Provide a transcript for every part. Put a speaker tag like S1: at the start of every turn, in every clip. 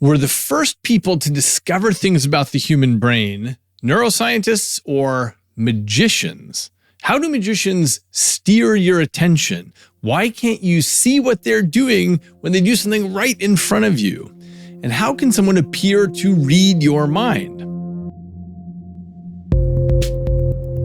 S1: Were the first people to discover things about the human brain neuroscientists or magicians? How do magicians steer your attention? Why can't you see what they're doing when they do something right in front of you? And how can someone appear to read your mind?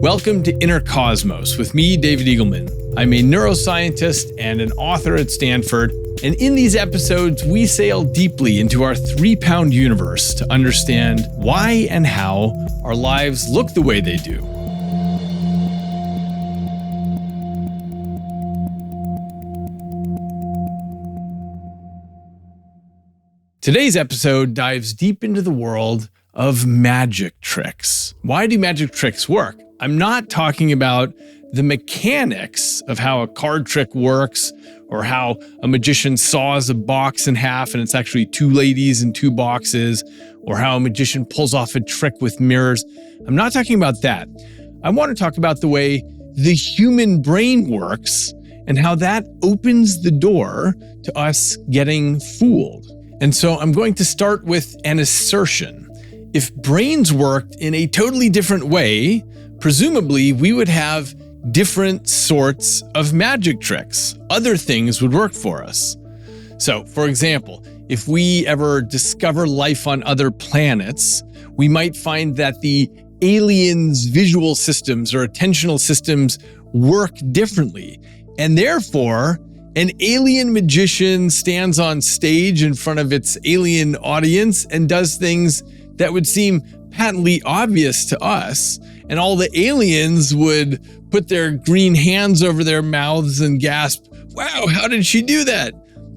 S1: Welcome to Inner Cosmos with me, David Eagleman. I'm a neuroscientist and an author at Stanford. And in these episodes, we sail deeply into our 3-pound universe to understand why and how our lives look the way they do. Today's episode dives deep into the world of magic tricks. Why do magic tricks work? I'm not talking about the mechanics of how a card trick works or how a magician saws a box in half and it's actually 2 ladies in 2 boxes, or how a magician pulls off a trick with mirrors. I'm not talking about that. I want to talk about the way the human brain works and how that opens the door to us getting fooled. And so I'm going to start with an assertion. If brains worked in a totally different way, presumably we would have different sorts of magic tricks. Other things would work for us. So, for example, if we ever discover life on other planets, we might find that the aliens' visual systems or attentional systems work differently. And therefore, an alien magician stands on stage in front of its alien audience and does things that would seem patently obvious to us, and all the aliens would put their green hands over their mouths and gasp, "Wow, how did she do that?"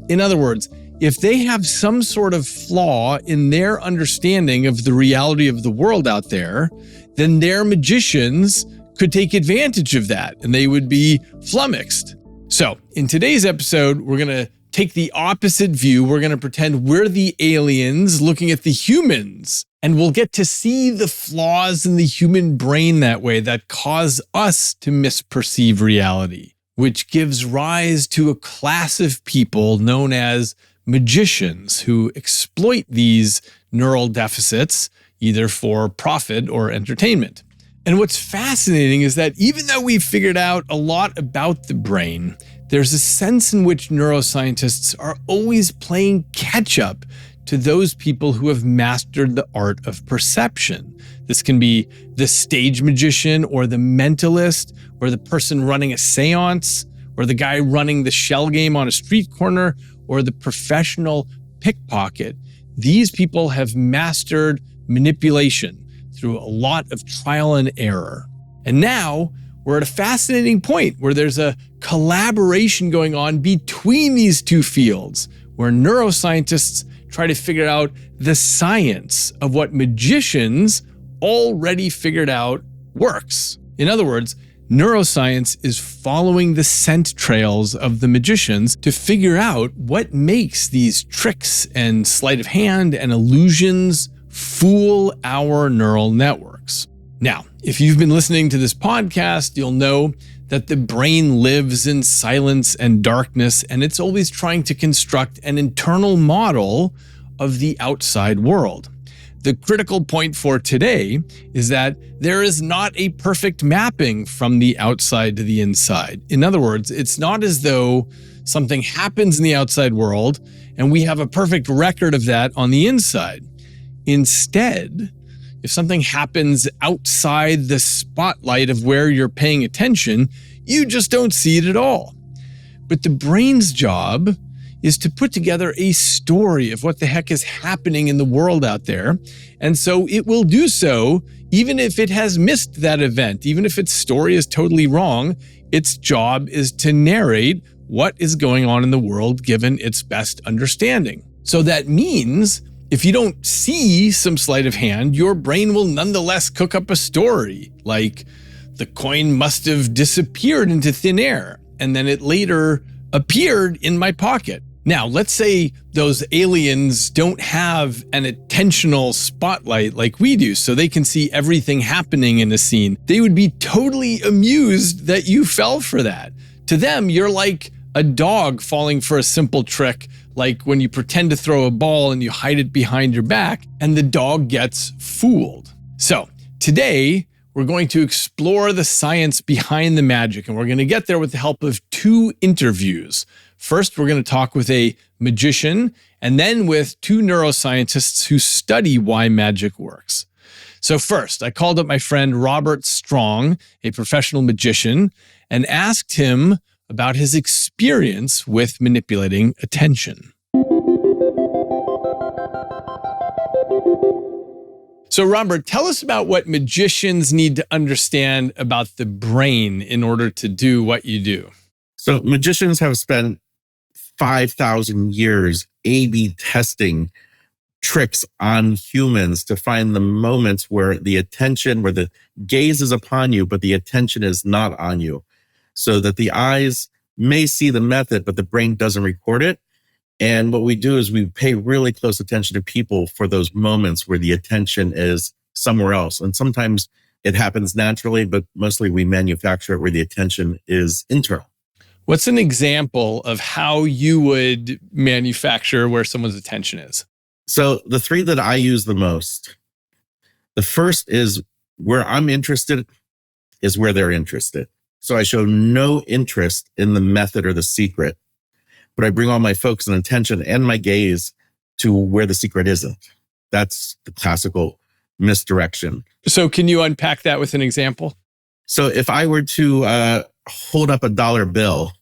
S1: In other words, if they have some sort of flaw in their understanding of the reality of the world out there, then their magicians could take advantage of that and they would be flummoxed. So in today's episode, we're going to take the opposite view. We're going to pretend we're the aliens looking at the humans, and we'll get to see the flaws in the human brain that way that cause us to misperceive reality, which gives rise to a class of people known as magicians who exploit these neural deficits either for profit or entertainment. And what's fascinating is that even though we've figured out a lot about the brain, there's a sense in which neuroscientists are always playing catch up to those people who have mastered the art of perception. This can be the stage magician or the mentalist or the person running a seance or the guy running the shell game on a street corner or the professional pickpocket. These people have mastered manipulation through a lot of trial and error. And now we're at a fascinating point where there's a collaboration going on between these two fields, where neuroscientists try to figure out the science of what magicians already figured out works. In other words, neuroscience is following the scent trails of the magicians to figure out what makes these tricks and sleight of hand and illusions fool our neural networks. Now, if you've been listening to this podcast, you'll know that the brain lives in silence and darkness, and it's always trying to construct an internal model of the outside world. The critical point for today is that there is not a perfect mapping from the outside to the inside. In other words, it's not as though something happens in the outside world and we have a perfect record of that on the inside. Instead, if something happens outside the spotlight of where you're paying attention, you just don't see it at all. But the brain's job is to put together a story of what the heck is happening in the world out there. And so it will do so even if it has missed that event, even if its story is totally wrong. Its job is to narrate what is going on in the world given its best understanding. So that means if you don't see some sleight of hand, your brain will nonetheless cook up a story, like the coin must have disappeared into thin air, and then it later appeared in my pocket. Now, let's say those aliens don't have an attentional spotlight like we do, so they can see everything happening in a scene. They would be totally amused that you fell for that. To them, you're like a dog falling for a simple trick like when you pretend to throw a ball and you hide it behind your back, and the dog gets fooled. So today, we're going to explore the science behind the magic, and we're going to get there with the help of 2 interviews. First, we're going to talk with a magician, and then with 2 neuroscientists who study why magic works. So first, I called up my friend Robert Strong, a professional magician, and asked him about his experience with manipulating attention. So Robert, tell us about what magicians need to understand about the brain in order to do what you do.
S2: So magicians have spent 5,000 years A/B testing tricks on humans to find the moments where the gaze is upon you, but the attention is not on you. So that the eyes may see the method, but the brain doesn't record it. And what we do is we pay really close attention to people for those moments where the attention is somewhere else. And sometimes it happens naturally, but mostly we manufacture it where the attention is internal.
S1: What's an example of how you would manufacture where someone's attention is?
S2: So the 3 that I use the most, the first is where I'm interested is where they're interested. So I show no interest in the method or the secret, but I bring all my focus and attention and my gaze to where the secret isn't. That's the classical misdirection.
S1: So can you unpack that with an example?
S2: So if I were to hold up a dollar bill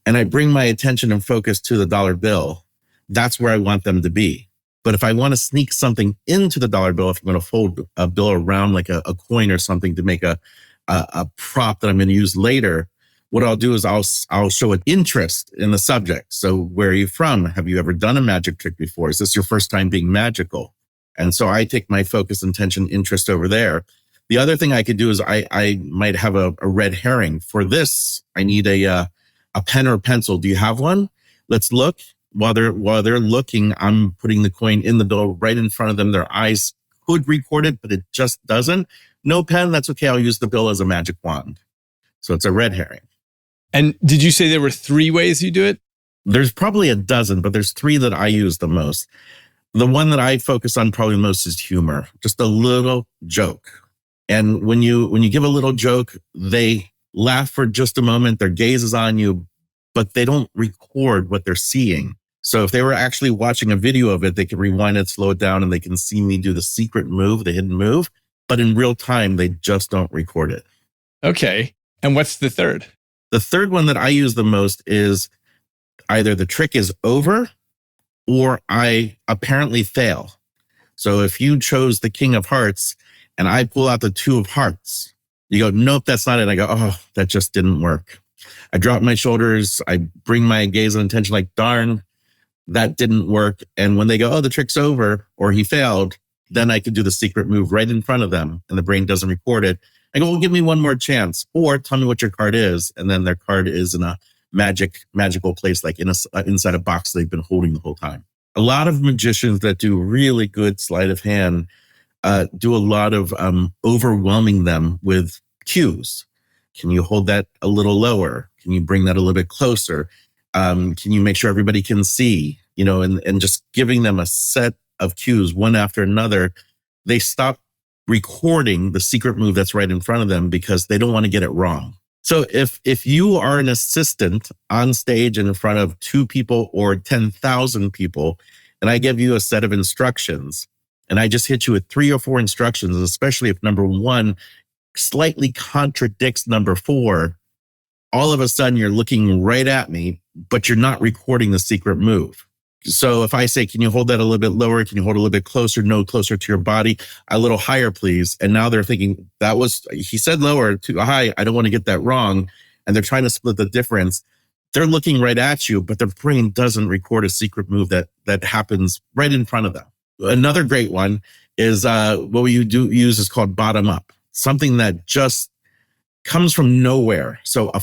S2: and I bring my attention and focus to the dollar bill, that's where I want them to be. But if I want to sneak something into the dollar bill, if I'm going to fold a bill around like a coin or something to make a prop that I'm going to use later, what I'll do is I'll show an interest in the subject. So where are you from? Have you ever done a magic trick before? Is this your first time being magical? And so I take my focus, intention, interest over there. The other thing I could do is I might have a red herring. For this, I need a pen or pencil. Do you have one? Let's look. While they're looking, I'm putting the coin in the bill right in front of them. Their eyes could record it, but it just doesn't. No pen, that's okay. I'll use the bill as a magic wand. So it's a red herring.
S1: And did you say there were 3 ways you do it?
S2: There's probably a dozen, but there's 3 that I use the most. The one that I focus on probably most is humor, just a little joke. And when you give a little joke, they laugh for just a moment. Their gaze is on you, but they don't record what they're seeing. So if they were actually watching a video of it, they can rewind it, slow it down, and they can see me do the secret move, the hidden move. But in real time, they just don't record it.
S1: Okay. And what's the third?
S2: The third one that I use the most is either the trick is over or I apparently fail. So if you chose the King of Hearts and I pull out the 2 of Hearts, you go, nope, that's not it. I go, oh, that just didn't work. I drop my shoulders. I bring my gaze and attention like, darn, that didn't work. And when they go, oh, the trick's over or he failed, then I could do the secret move right in front of them and the brain doesn't record it. I go, well, give me one more chance or tell me what your card is. And then their card is in a magical place, like inside a box they've been holding the whole time. A lot of magicians that do really good sleight of hand do a lot of overwhelming them with cues. Can you hold that a little lower? Can you bring that a little bit closer? Can you make sure everybody can see? And just giving them a set of cues one after another. They stop recording the secret move that's right in front of them because they don't want to get it wrong. So if you are an assistant on stage and in front of 2 people or 10,000 people, and I give you a set of instructions, and I just hit you with 3 or 4 instructions, especially if number 1 slightly contradicts number 4, all of a sudden you're looking right at me, but you're not recording the secret move. So if I say, can you hold that a little bit lower? Can you hold it a little bit closer? No, closer to your body, a little higher, please. And now they're thinking he said lower, too high. I don't want to get that wrong. And they're trying to split the difference. They're looking right at you, but their brain doesn't record a secret move that happens right in front of them. Another great one is what we use is called bottom up. Something that just comes from nowhere. So a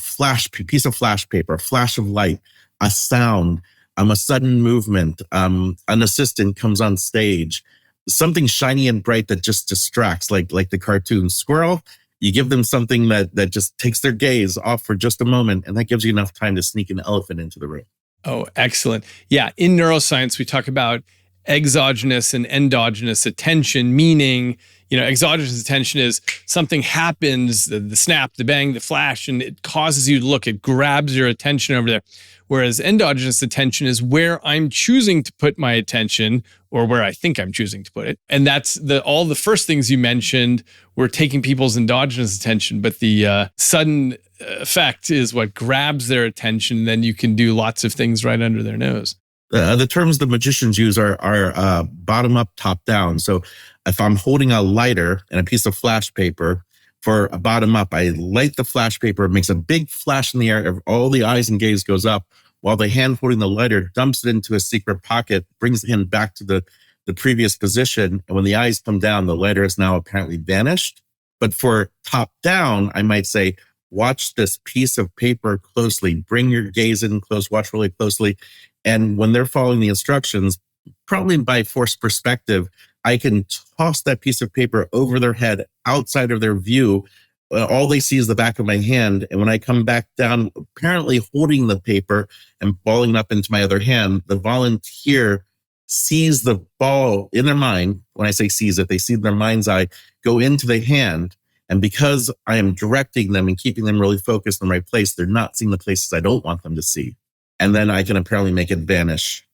S2: piece of flash paper, a flash of light, a sound, a sudden movement, an assistant comes on stage, something shiny and bright that just distracts, like the cartoon squirrel. You give them something that just takes their gaze off for just a moment, and that gives you enough time to sneak an elephant into the room.
S1: Oh, excellent. Yeah. In neuroscience, we talk about exogenous and endogenous attention, meaning, exogenous attention is something happens, the snap, the bang, the flash, and it causes you to look, it grabs your attention over there. Whereas endogenous attention is where I'm choosing to put my attention or where I think I'm choosing to put it. And that's all the first things you mentioned were taking people's endogenous attention, but the sudden effect is what grabs their attention. Then you can do lots of things right under their nose.
S2: The terms the magicians use are bottom up, top down. So if I'm holding a lighter and a piece of flash paper for a bottom up, I light the flash paper, it makes a big flash in the air, all the eyes and gaze goes up, while the hand holding the lighter dumps it into a secret pocket, brings the hand back to the previous position. And when the eyes come down, the lighter is now apparently vanished. But for top down, I might say, watch this piece of paper closely, bring your gaze in close, watch really closely. And when they're following the instructions, probably by forced perspective, I can toss that piece of paper over their head outside of their view. All they see is the back of my hand. And when I come back down, apparently holding the paper and balling it up into my other hand, the volunteer sees the ball in their mind. When I say sees it, they see their mind's eye go into the hand. And because I am directing them and keeping them really focused in the right place, they're not seeing the places I don't want them to see. And then I can apparently make it vanish.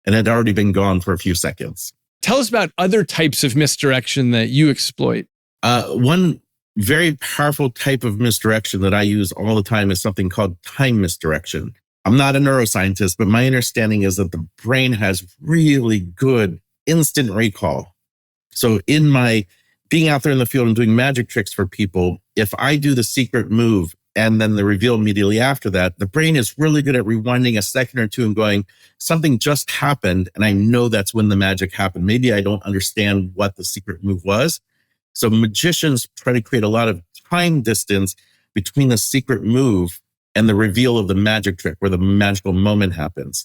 S2: And it had already been gone for a few seconds.
S1: Tell us about other types of misdirection that you exploit.
S2: One very powerful type of misdirection that I use all the time is something called time misdirection. I'm not a neuroscientist, but my understanding is that the brain has really good instant recall. So in my being out there in the field and doing magic tricks for people, if I do the secret move and then the reveal immediately after that, the brain is really good at rewinding a second or two and going, something just happened, and I know that's when the magic happened. Maybe I don't understand what the secret move was. So magicians try to create a lot of time distance between the secret move and the reveal of the magic trick where the magical moment happens.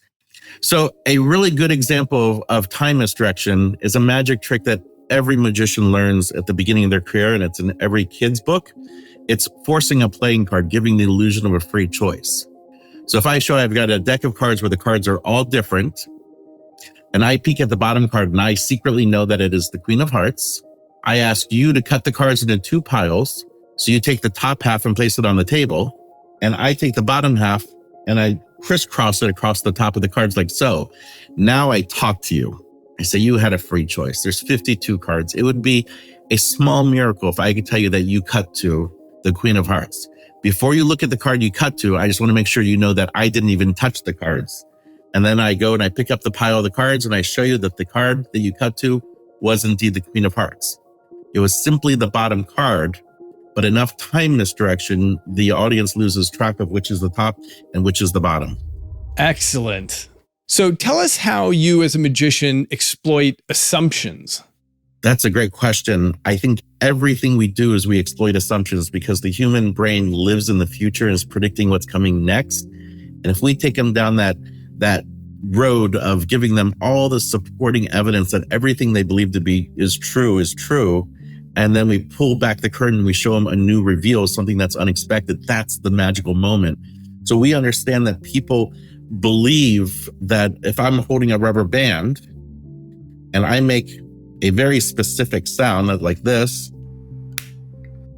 S2: So a really good example of time misdirection is a magic trick that every magician learns at the beginning of their career, and it's in every kid's book. It's forcing a playing card, giving the illusion of a free choice. So if I show I've got a deck of cards where the cards are all different, and I peek at the bottom card and I secretly know that it is the Queen of Hearts, I ask you to cut the cards into two piles. So you take the top half and place it on the table, and I take the bottom half and I crisscross it across the top of the cards like so. Now I talk to you. I say, you had a free choice. There's 52 cards. It would be a small miracle if I could tell you that you cut to the Queen of Hearts. Before you look at the card you cut to, I just want to make sure you know that I didn't even touch the cards. And then I go and I pick up the pile of the cards and I show you that the card that you cut to was indeed the Queen of Hearts. It was simply the bottom card, but enough time misdirection, the audience loses track of which is the top and which is the bottom.
S1: Excellent. So tell us how you as a magician exploit assumptions.
S2: That's a great question. I think everything we do is we exploit assumptions because the human brain lives in the future and is predicting what's coming next. And if we take them down that road of giving them all the supporting evidence that everything they believe to be is true, and then we pull back the curtain and we show them a new reveal, something that's unexpected, that's the magical moment. So we understand that people believe that if I'm holding a rubber band and I make a very specific sound like this,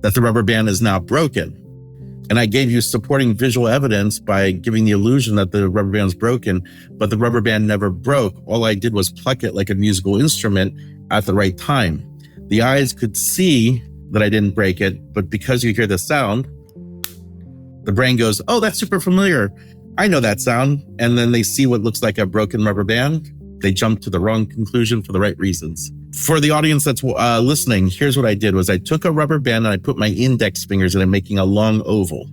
S2: that the rubber band is now broken. And I gave you supporting visual evidence by giving the illusion that the rubber band's broken, but the rubber band never broke. All I did was pluck it like a musical instrument at the right time. The eyes could see that I didn't break it, but because you hear the sound, the brain goes, oh, that's super familiar. I know that sound. And then they see what looks like a broken rubber band. They jump to the wrong conclusion for the right reasons. For the audience that's listening, here's what I did was I took a rubber band and I put my index fingers in it, making a long oval.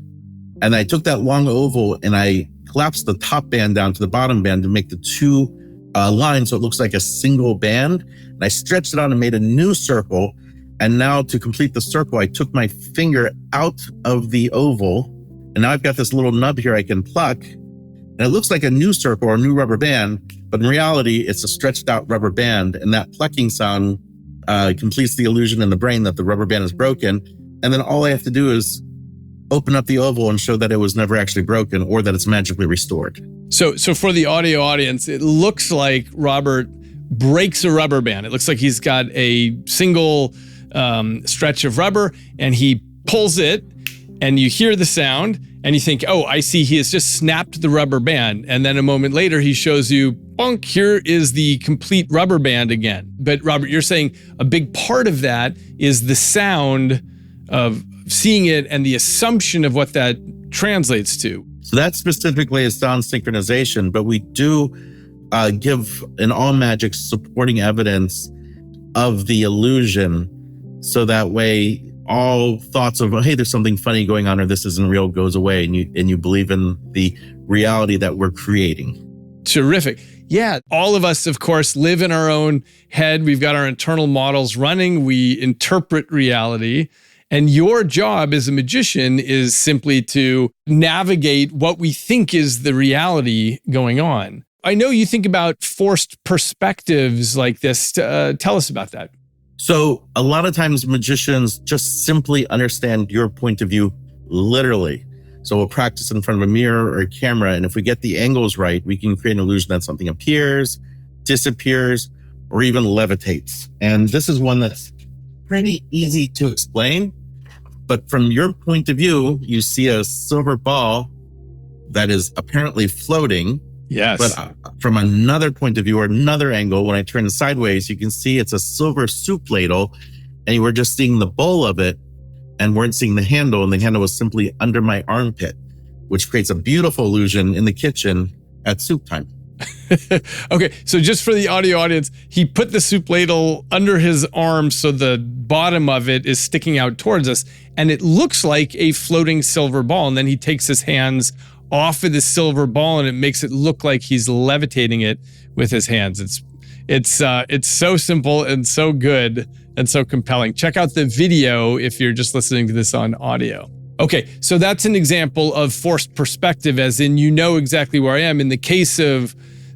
S2: And I took that long oval and I collapsed the top band down to the bottom band to make the two lines so it looks like a single band. And I stretched it out and made a new circle. And now to complete the circle, I took my finger out of the oval. And now I've got this little nub here I can pluck. And it looks like a new circle or a new rubber band, but in reality, it's a stretched out rubber band. And that plucking sound completes the illusion in the brain that the rubber band is broken. And then all I have to do is open up the oval and show that it was never actually broken or that it's magically restored.
S1: So for the audio audience, it looks like Robert breaks a rubber band. It looks like he's got a single stretch of rubber and he pulls it and you hear the sound and you think, oh, I see he has just snapped the rubber band. And then a moment later, he shows you, bonk, here is the complete rubber band again. But Robert, you're saying a big part of that is the sound of seeing it and the assumption of what that translates to.
S2: So that specifically is sound synchronization, but we do give in all magic supporting evidence of the illusion. So that way, all thoughts of, hey, there's something funny going on or this isn't real goes away and you believe in the reality that we're creating.
S1: Terrific. Yeah. All of us, of course, live in our own head. We've got our internal models running. We interpret reality. And your job as a magician is simply to navigate what we think is the reality going on. I know you think about forced perspectives like this. Tell us about that.
S2: So a lot of times magicians just simply understand your point of view literally. So we'll practice in front of a mirror or a camera. And if we get the angles right, we can create an illusion that something appears, disappears, or even levitates. And this is one that's pretty easy to explain. But from your point of view, you see a silver ball that is apparently floating.
S1: Yes.
S2: But from another point of view or another angle, when I turn sideways, you can see it's a silver soup ladle and you were just seeing the bowl of it and weren't seeing the handle. And the handle was simply under my armpit, which creates a beautiful illusion in the kitchen at soup time.
S1: Okay, so just for the audio audience, he put the soup ladle under his arm so the bottom of it is sticking out towards us, and it looks like a floating silver ball. And then he takes his hands off of the silver ball, and it makes it look like he's levitating it with his hands. It's so simple and so good and so compelling. Check out the video if you're just listening to this on audio. Okay, so that's an example of forced perspective, as in you know exactly where I am. In the case of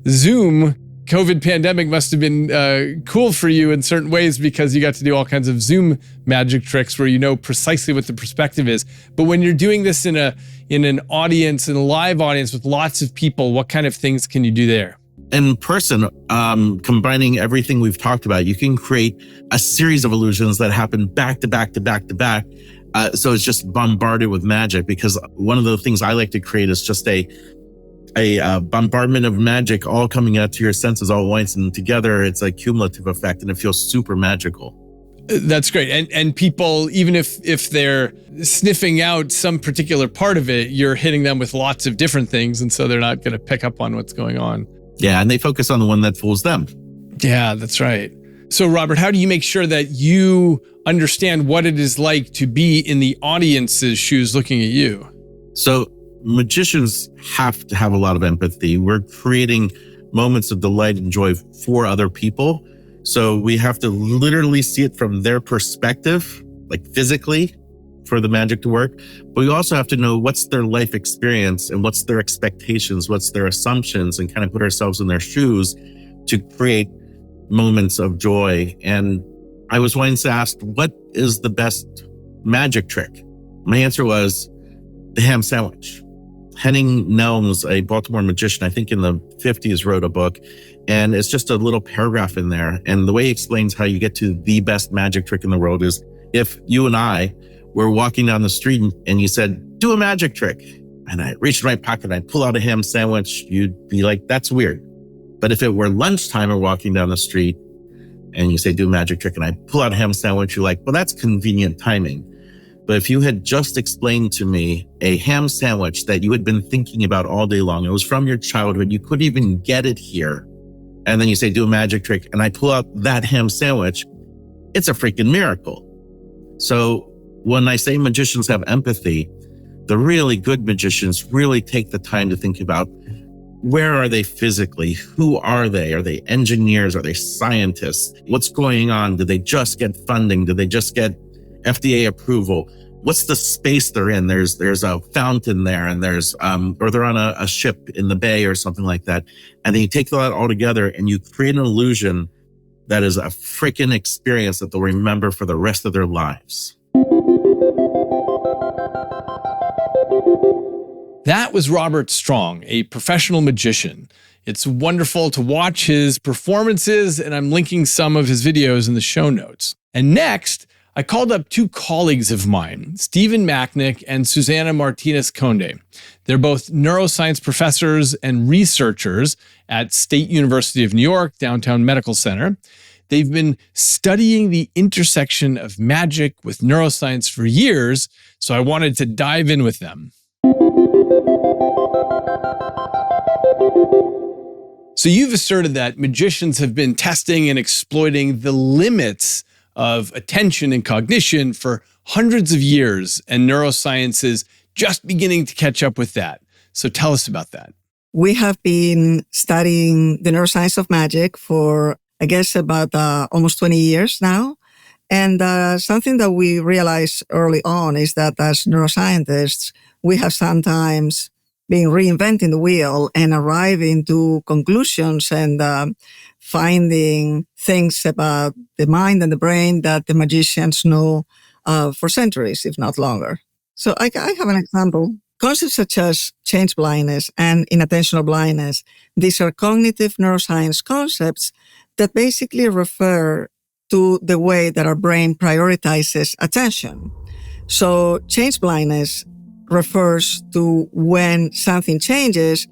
S1: Zoom, COVID pandemic must have been cool for you in certain ways because you got to do all kinds of Zoom magic tricks where you know precisely what the perspective is. But when you're doing this in an audience, in a live audience with lots of people, what kind of things can you do there?
S2: In person, combining everything we've talked about, you can create a series of illusions that happen back to back to back to back. So it's just bombarded with magic, because one of the things I like to create is just a bombardment of magic all coming out to your senses all at once, and together it's a cumulative effect and it feels super magical.
S1: That's great. And people, even if they're sniffing out some particular part of it, you're hitting them with lots of different things, and so they're not going to pick up on what's going on.
S2: Yeah, and they focus on the one that fools them.
S1: Yeah, that's right. So Robert, how do you make sure that you understand what it is like to be in the audience's shoes looking at you?
S2: So magicians have to have a lot of empathy. We're creating moments of delight and joy for other people. So we have to literally see it from their perspective, like physically, for the magic to work. But we also have to know what's their life experience and what's their expectations, what's their assumptions, and kind of put ourselves in their shoes to create moments of joy. And I was once asked, what is the best magic trick? My answer was the ham sandwich. Henning Nelms, a Baltimore magician, I think in the 50s, wrote a book, and it's just a little paragraph in there. And the way he explains how you get to the best magic trick in the world is if you and I were walking down the street and you said, do a magic trick. And I reached in my pocket and I pull out a ham sandwich, you'd be like, that's weird. But if it were lunchtime or walking down the street and you say, do a magic trick, and I pull out a ham sandwich, you're like, well, that's convenient timing. But if you had just explained to me a ham sandwich that you had been thinking about all day long, it was from your childhood, you couldn't even get it here, and then you say, do a magic trick, and I pull out that ham sandwich, it's a freaking miracle. So when I say magicians have empathy, the really good magicians really take the time to think about, where are they physically? Who are they? Are they engineers? Are they scientists? What's going on? Did they just get funding? Did they just get FDA approval? What's the space they're in? There's a fountain there, and or they're on a ship in the bay or something like that. And then you take that all together and you create an illusion that is a freaking experience that they'll remember for the rest of their lives.
S1: That was Robert Strong, a professional magician. It's wonderful to watch his performances, and I'm linking some of his videos in the show notes. And next, I called up two colleagues of mine, Stephen Macknik and Susana Martinez-Conde. They're both neuroscience professors and researchers at State University of New York, Downtown Medical Center. They've been studying the intersection of magic with neuroscience for years, so I wanted to dive in with them. So you've asserted that magicians have been testing and exploiting the limits of attention and cognition for hundreds of years, and neuroscience is just beginning to catch up with that. So tell us about that.
S3: We have been studying the neuroscience of magic for, I guess, about almost 20 years now. And something that we realized early on is that as neuroscientists, we have sometimes been reinventing the wheel and arriving to conclusions and finding things about the mind and the brain that the magicians know for centuries, if not longer. So I have an example. Concepts such as change blindness and inattentional blindness, these are cognitive neuroscience concepts that basically refer to the way that our brain prioritizes attention. So change blindness refers to when something changes,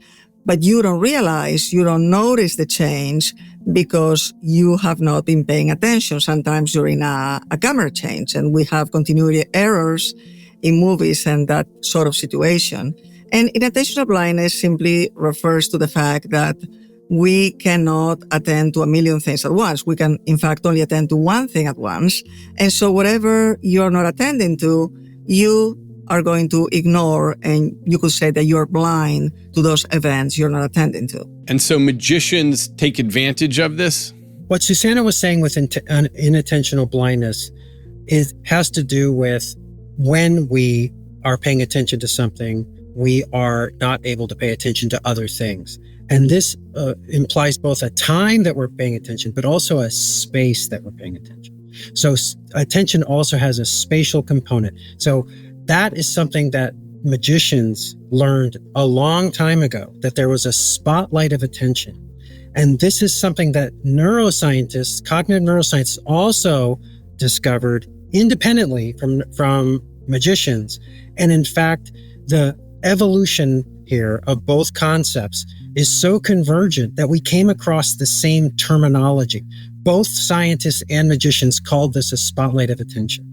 S3: but you don't realize, you don't notice the change because you have not been paying attention sometimes during a camera change. And we have continuity errors in movies and that sort of situation. And inattentional blindness simply refers to the fact that we cannot attend to a million things at once. We can, in fact, only attend to one thing at once. And so whatever you're not attending to, you are going to ignore, and you could say that you're blind to those events you're not attending to.
S1: And so magicians take advantage of this?
S4: What Susana was saying with inattentional blindness has to do with when we are paying attention to something, we are not able to pay attention to other things. And this implies both a time that we're paying attention, but also a space that we're paying attention. So attention also has a spatial component. So that is something that magicians learned a long time ago, that there was a spotlight of attention. And this is something that neuroscientists, cognitive neuroscientists, also discovered independently from magicians. And in fact, the evolution here of both concepts is so convergent that we came across the same terminology. Both scientists and magicians called this a spotlight of attention,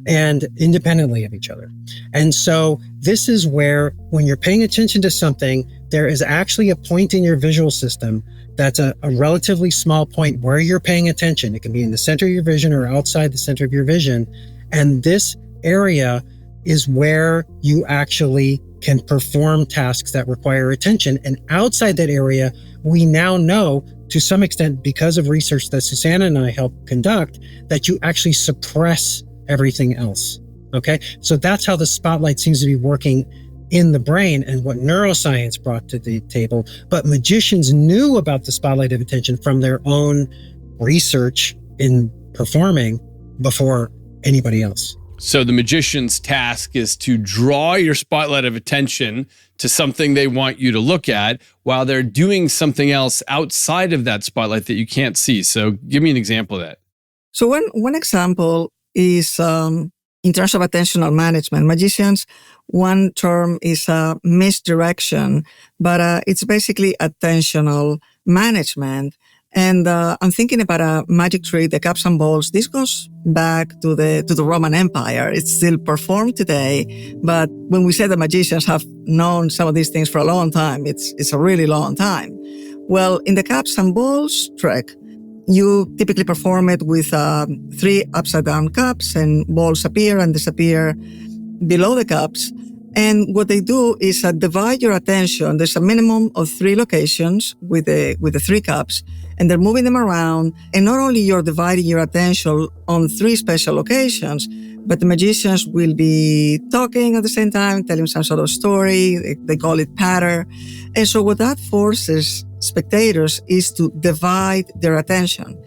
S4: and independently of each other. And so this is where, when you're paying attention to something, there is actually a point in your visual system that's a relatively small point where you're paying attention. It can be in the center of your vision or outside the center of your vision. And this area is where you actually can perform tasks that require attention. And outside that area, we now know, to some extent, because of research that Susana and I helped conduct, that you actually suppress everything else. Okay. So that's how the spotlight seems to be working in the brain and what neuroscience brought to the table. But magicians knew about the spotlight of attention from their own research in performing before anybody else.
S1: So the magician's task is to draw your spotlight of attention to something they want you to look at while they're doing something else outside of that spotlight that you can't see. So give me an example of that.
S3: So one example is in terms of attentional management. Magicians, one term is misdirection, but it's basically attentional management. And I'm thinking about a magic trick, the cups and balls. This goes back to the Roman Empire. It's still performed today, but when we say the magicians have known some of these things for a long time, it's a really long time. Well, in the cups and balls trick, you typically perform it with 3 upside-down cups, and balls appear and disappear below the cups. And what they do is divide your attention. There's a minimum of 3 locations with the 3 cups, and they're moving them around. And not only you're dividing your attention on 3 special locations, but the magicians will be talking at the same time, telling some sort of story. They call it patter. And so what that forces spectators is to divide their attention.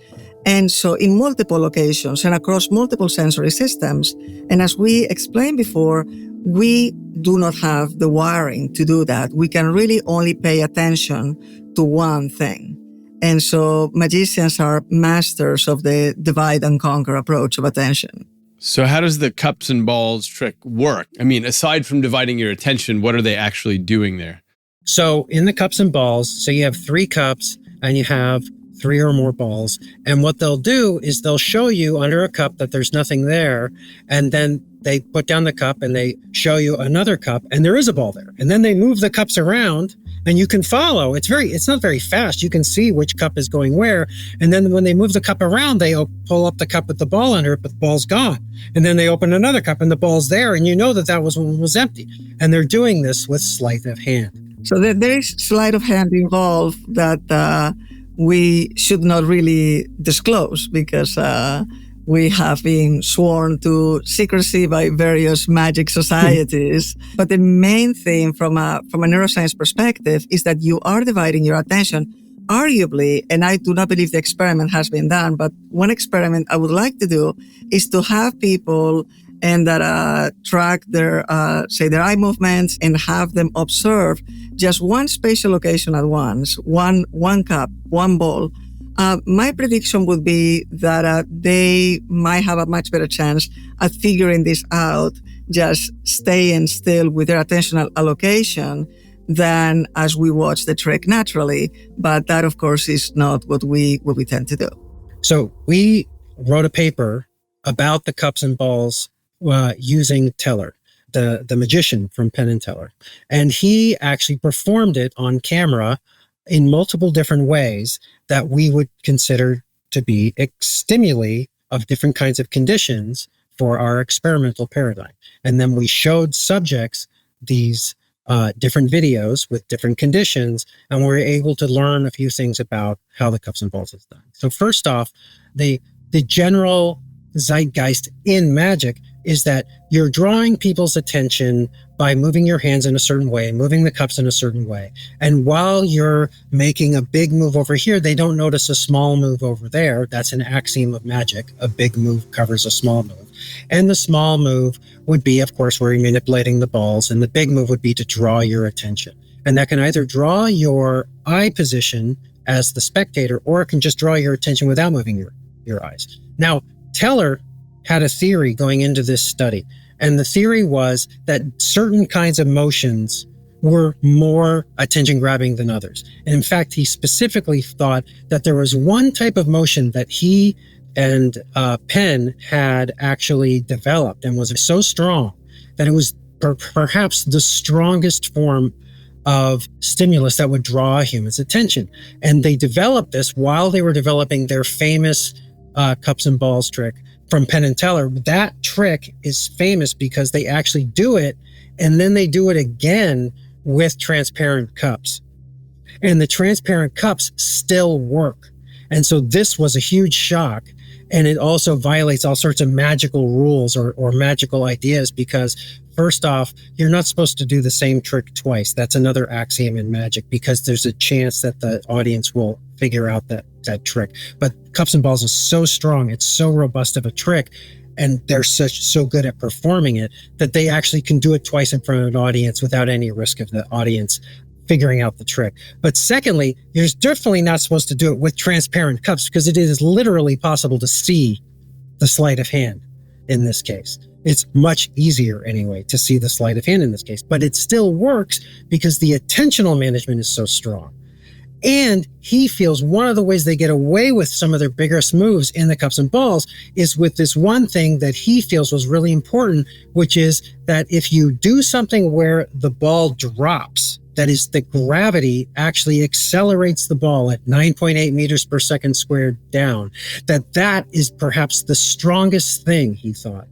S3: And so in multiple locations and across multiple sensory systems. And as we explained before, we do not have the wiring to do that. We can really only pay attention to one thing. And so magicians are masters of the divide and conquer approach of attention.
S1: So how does the cups and balls trick work? I mean, aside from dividing your attention, what are they actually doing there?
S4: So in the cups and balls, so you have 3 cups and you have 3 or more balls. And what they'll do is they'll show you under a cup that there's nothing there. And then they put down the cup and they show you another cup and there is a ball there. And then they move the cups around and you can follow. It's not very fast. You can see which cup is going where. And then when they move the cup around, they pull up the cup with the ball under it, but the ball's gone. And then they open another cup and the ball's there. And you know that one was empty. And they're doing this with sleight of hand.
S3: So there is sleight of hand involved that we should not really disclose because we have been sworn to secrecy by various magic societies. But the main thing from a neuroscience perspective is that you are dividing your attention. Arguably, and I do not believe the experiment has been done, but one experiment I would like to do is to have people and that track their eye movements and have them observe just one spatial location at once, one cup, one ball. My prediction would be that they might have a much better chance at figuring this out, just staying still with their attentional allocation than as we watch the trick naturally. But that, of course, is not what we tend to do.
S4: So we wrote a paper about the cups and balls using Teller, the magician from Penn and Teller. And he actually performed it on camera in multiple different ways that we would consider to be stimuli of different kinds of conditions for our experimental paradigm. And then we showed subjects these different videos with different conditions, and we were able to learn a few things about how the cups and balls is done. So first off, the general zeitgeist in magic is that you're drawing people's attention by moving your hands in a certain way, moving the cups in a certain way. And while you're making a big move over here, they don't notice a small move over there. That's an axiom of magic. A big move covers a small move. And the small move would be, of course, where you're manipulating the balls, and the big move would be to draw your attention. And that can either draw your eye position as the spectator, or it can just draw your attention without moving your eyes. Now, Teller had a theory going into this study, and the theory was that certain kinds of motions were more attention-grabbing than others. And in fact, he specifically thought that there was one type of motion that he and Penn had actually developed and was so strong that it was perhaps the strongest form of stimulus that would draw a human's attention. And they developed this while they were developing their famous cups and balls trick from Penn and Teller. That trick is famous because they actually do it, and then they do it again with transparent cups. And the transparent cups still work. And so this was a huge shock. And it also violates all sorts of magical rules or magical ideas, because first off, you're not supposed to do the same trick twice. That's another axiom in magic, because there's a chance that the audience will figure out that trick. But cups and balls is so strong, it's so robust of a trick, and they're so good at performing it that they actually can do it twice in front of an audience without any risk of the audience figuring out the trick. But secondly, you're definitely not supposed to do it with transparent cups, because it is literally possible to see the sleight of hand in this case. It's much easier anyway to see the sleight of hand in this case, but it still works because the attentional management is so strong. And he feels one of the ways they get away with some of their biggest moves in the cups and balls is with this one thing that he feels was really important, which is that if you do something where the ball drops, that is, the gravity actually accelerates the ball at 9.8 meters per second squared down, that is perhaps the strongest thing, he thought,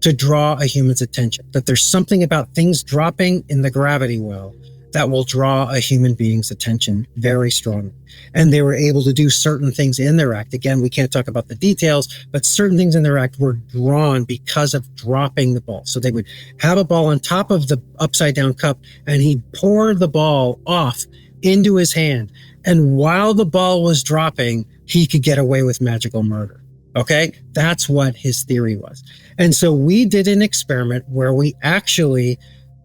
S4: to draw a human's attention. That there's something about things dropping in the gravity well that will draw a human being's attention very strongly. And they were able to do certain things in their act. Again, we can't talk about the details, but certain things in their act were drawn because of dropping the ball. So they would have a ball on top of the upside down cup, and he'd pour the ball off into his hand. And while the ball was dropping, he could get away with magical murder. Okay, that's what his theory was. And so we did an experiment where we actually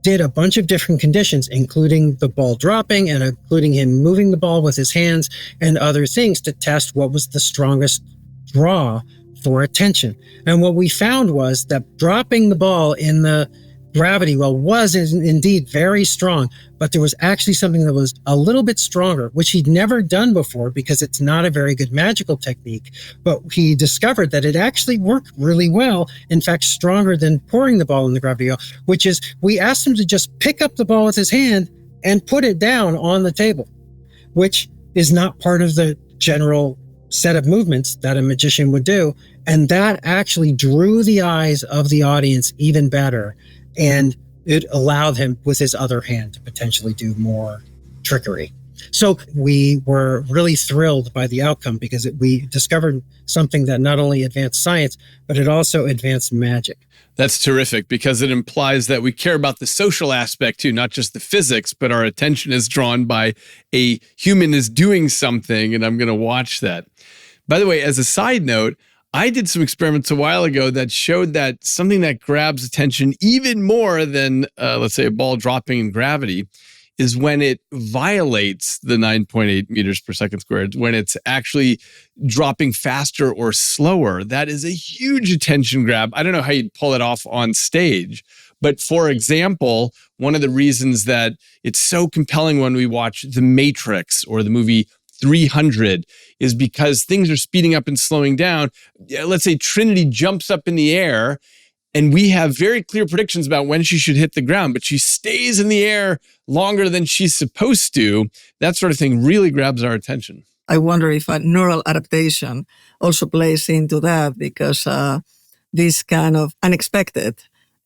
S4: did a bunch of different conditions, including the ball dropping and including him moving the ball with his hands and other things to test what was the strongest draw for attention. And what we found was that dropping the ball in the gravity well was indeed very strong, but there was actually something that was a little bit stronger, which he'd never done before because it's not a very good magical technique. But he discovered that it actually worked really well, in fact, stronger than pouring the ball in the gravity well, which is we asked him to just pick up the ball with his hand and put it down on the table, which is not part of the general set of movements that a magician would do. And that actually drew the eyes of the audience even better. And it allowed him with his other hand to potentially do more trickery. So we were really thrilled by the outcome because we discovered something that not only advanced science, but it also advanced magic.
S1: That's terrific because it implies that we care about the social aspect too, not just the physics, but our attention is drawn by a human is doing something and I'm going to watch that. By the way, as a side note, I did some experiments a while ago that showed that something that grabs attention even more than, let's say, a ball dropping in gravity is when it violates the 9.8 meters per second squared, when it's actually dropping faster or slower. That is a huge attention grab. I don't know how you'd pull it off on stage. But for example, one of the reasons that it's so compelling when we watch The Matrix or the movie 300 is because things are speeding up and slowing down. Let's say Trinity jumps up in the air and we have very clear predictions about when she should hit the ground, but she stays in the air longer than she's supposed to. That sort of thing really grabs our attention.
S3: I wonder if a neural adaptation also plays into that because these kind of unexpected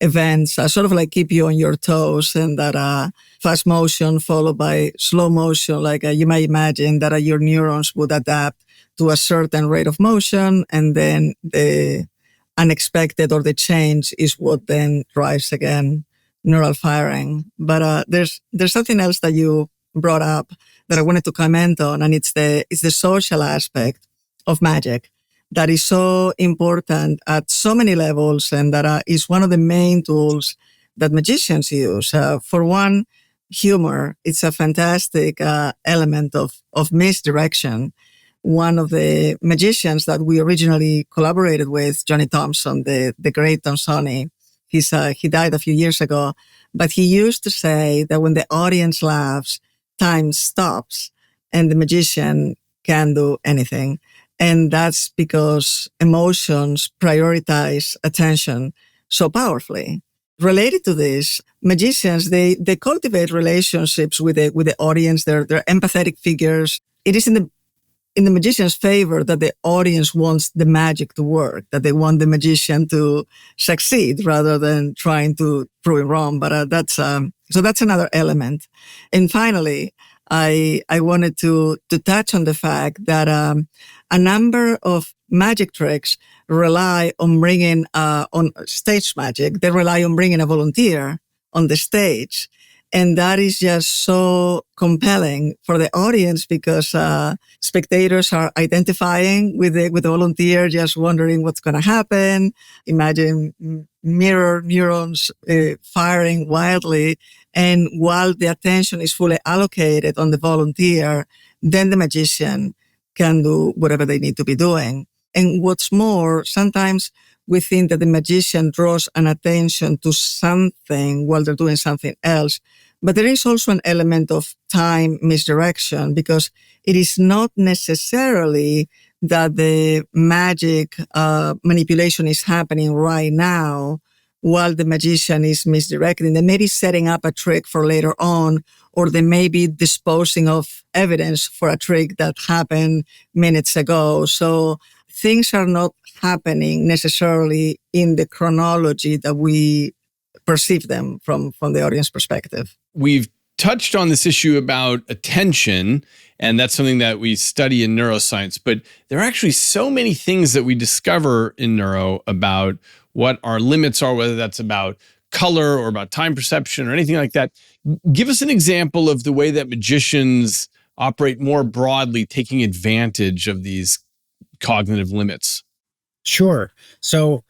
S3: events sort of like keep you on your toes, and that fast motion followed by slow motion, like you might imagine that your neurons would adapt to a certain rate of motion, and then the unexpected or the change is what then drives again neural firing. But there's something else that you brought up that I wanted to comment on, and it's the social aspect of magic that is so important at so many levels, and that is one of the main tools that magicians use. For one, humor. It's a fantastic element of misdirection. One of the magicians that we originally collaborated with, Johnny Thompson, the great Sony, he died a few years ago, but he used to say that when the audience laughs, time stops and the magician can't do anything. And that's because emotions prioritize attention so powerfully. Related to this, magicians, they cultivate relationships with the audience. They're empathetic figures. It is in the magician's favor that the audience wants the magic to work, that they want the magician to succeed rather than trying to prove it wrong. But that's another element. And finally, I wanted to touch on the fact that a number of magic tricks rely on bringing on stage magic. They rely on bringing a volunteer on the stage, and that is just so compelling for the audience because spectators are identifying with the volunteer, just wondering what's going to happen. Imagine mirror neurons firing wildly. And while the attention is fully allocated on the volunteer, then the magician can do whatever they need to be doing. And what's more, sometimes we think that the magician draws an attention to something while they're doing something else. But there is also an element of time misdirection because it is not necessarily that the magic manipulation is happening right now while the magician is misdirecting. They may be setting up a trick for later on, or they may be disposing of evidence for a trick that happened minutes ago. So things are not happening necessarily in the chronology that we perceive them from the audience perspective.
S1: We've touched on this issue about attention, and that's something that we study in neuroscience, but there are actually so many things that we discover in neuro about what our limits are, whether that's about color or about time perception or anything like that. Give us an example of the way that magicians operate more broadly, taking advantage of these cognitive limits.
S4: Sure. So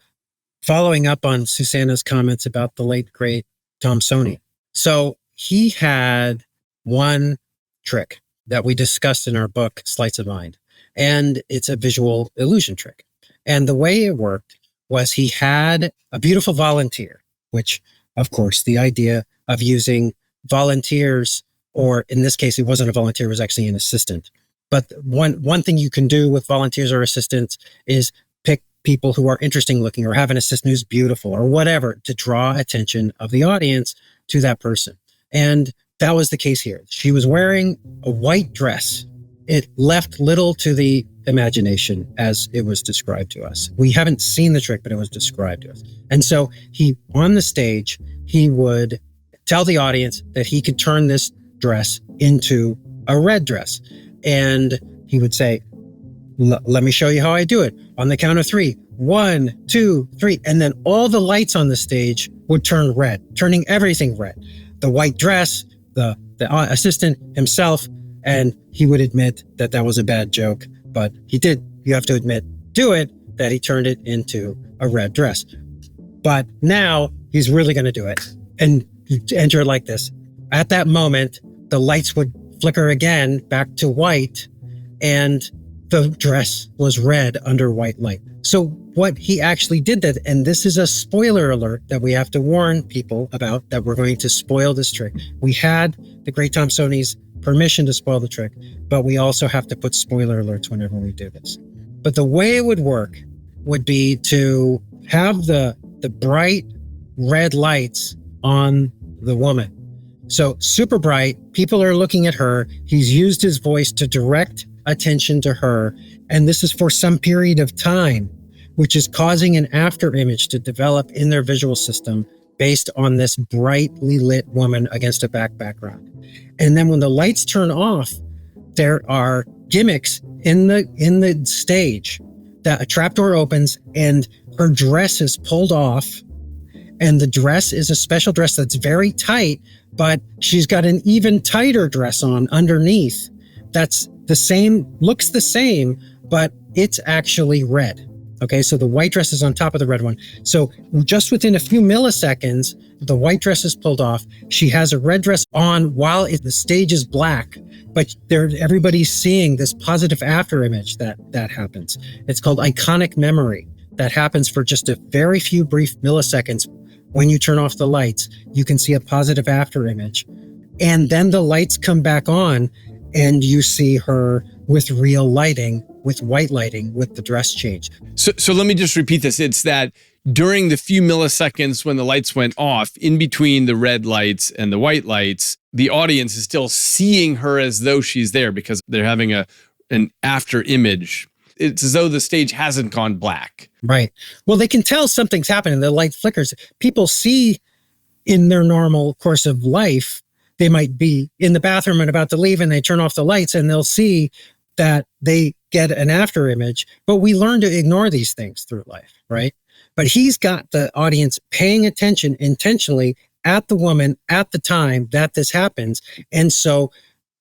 S4: following up on Susana's comments about the late, great Tom Sony. So he had one trick that we discussed in our book, Sleights of Mind, and it's a visual illusion trick. And the way it worked was he had a beautiful volunteer, which, of course, the idea of using volunteers, or in this case, it wasn't a volunteer, it was actually an assistant. But one thing you can do with volunteers or assistants is pick people who are interesting looking or have an assistant who's beautiful or whatever to draw attention of the audience to that person. And that was the case here. She was wearing a white dress. It left little to the imagination as it was described to us. We haven't seen the trick, but it was described to us. And so on the stage, he would tell the audience that he could turn this dress into a red dress. And he would say, let me show you how I do it. On the count of 3, 1, 2, 3. And then all the lights on the stage would turn red, turning everything red. The white dress, the assistant himself, and he would admit that that was a bad joke, but he did, you have to admit, do it, that he turned it into a red dress. But now he's really going to do it and enter it like this. At that moment, the lights would flicker again back to white, and the dress was red under white light. So what he actually did that, and this is a spoiler alert that we have to warn people about, that we're going to spoil this trick. We had the great Tom Sony's permission to spoil the trick, but we also have to put spoiler alerts whenever we do this. But the way it would work would be to have the bright red lights on the woman. So super bright, people are looking at her. He's used his voice to direct attention to her. And this is for some period of time, which is causing an after image to develop in their visual system based on this brightly lit woman against a background. And then when the lights turn off, there are gimmicks in the stage that a trapdoor opens and her dress is pulled off. And the dress is a special dress that's very tight, but she's got an even tighter dress on underneath. That's the same, looks the same, but it's actually red. Okay, so the white dress is on top of the red one. So just within a few milliseconds, the white dress is pulled off. She has a red dress on while the stage is black, but everybody's seeing this positive after image that happens. It's called iconic memory. That happens for just a very few brief milliseconds. When you turn off the lights, you can see a positive after image. And then the lights come back on and you see her with real lighting, with white lighting, with the dress change.
S1: So let me just repeat this. It's that during the few milliseconds when the lights went off, in between the red lights and the white lights, the audience is still seeing her as though she's there because they're having an after image. It's as though the stage hasn't gone black.
S4: Right. Well, they can tell something's happening. The light flickers. People see in their normal course of life, they might be in the bathroom and about to leave and they turn off the lights and they'll see that they get an after image, but we learn to ignore these things through life, right? But he's got the audience paying attention intentionally at the woman at the time that this happens. And so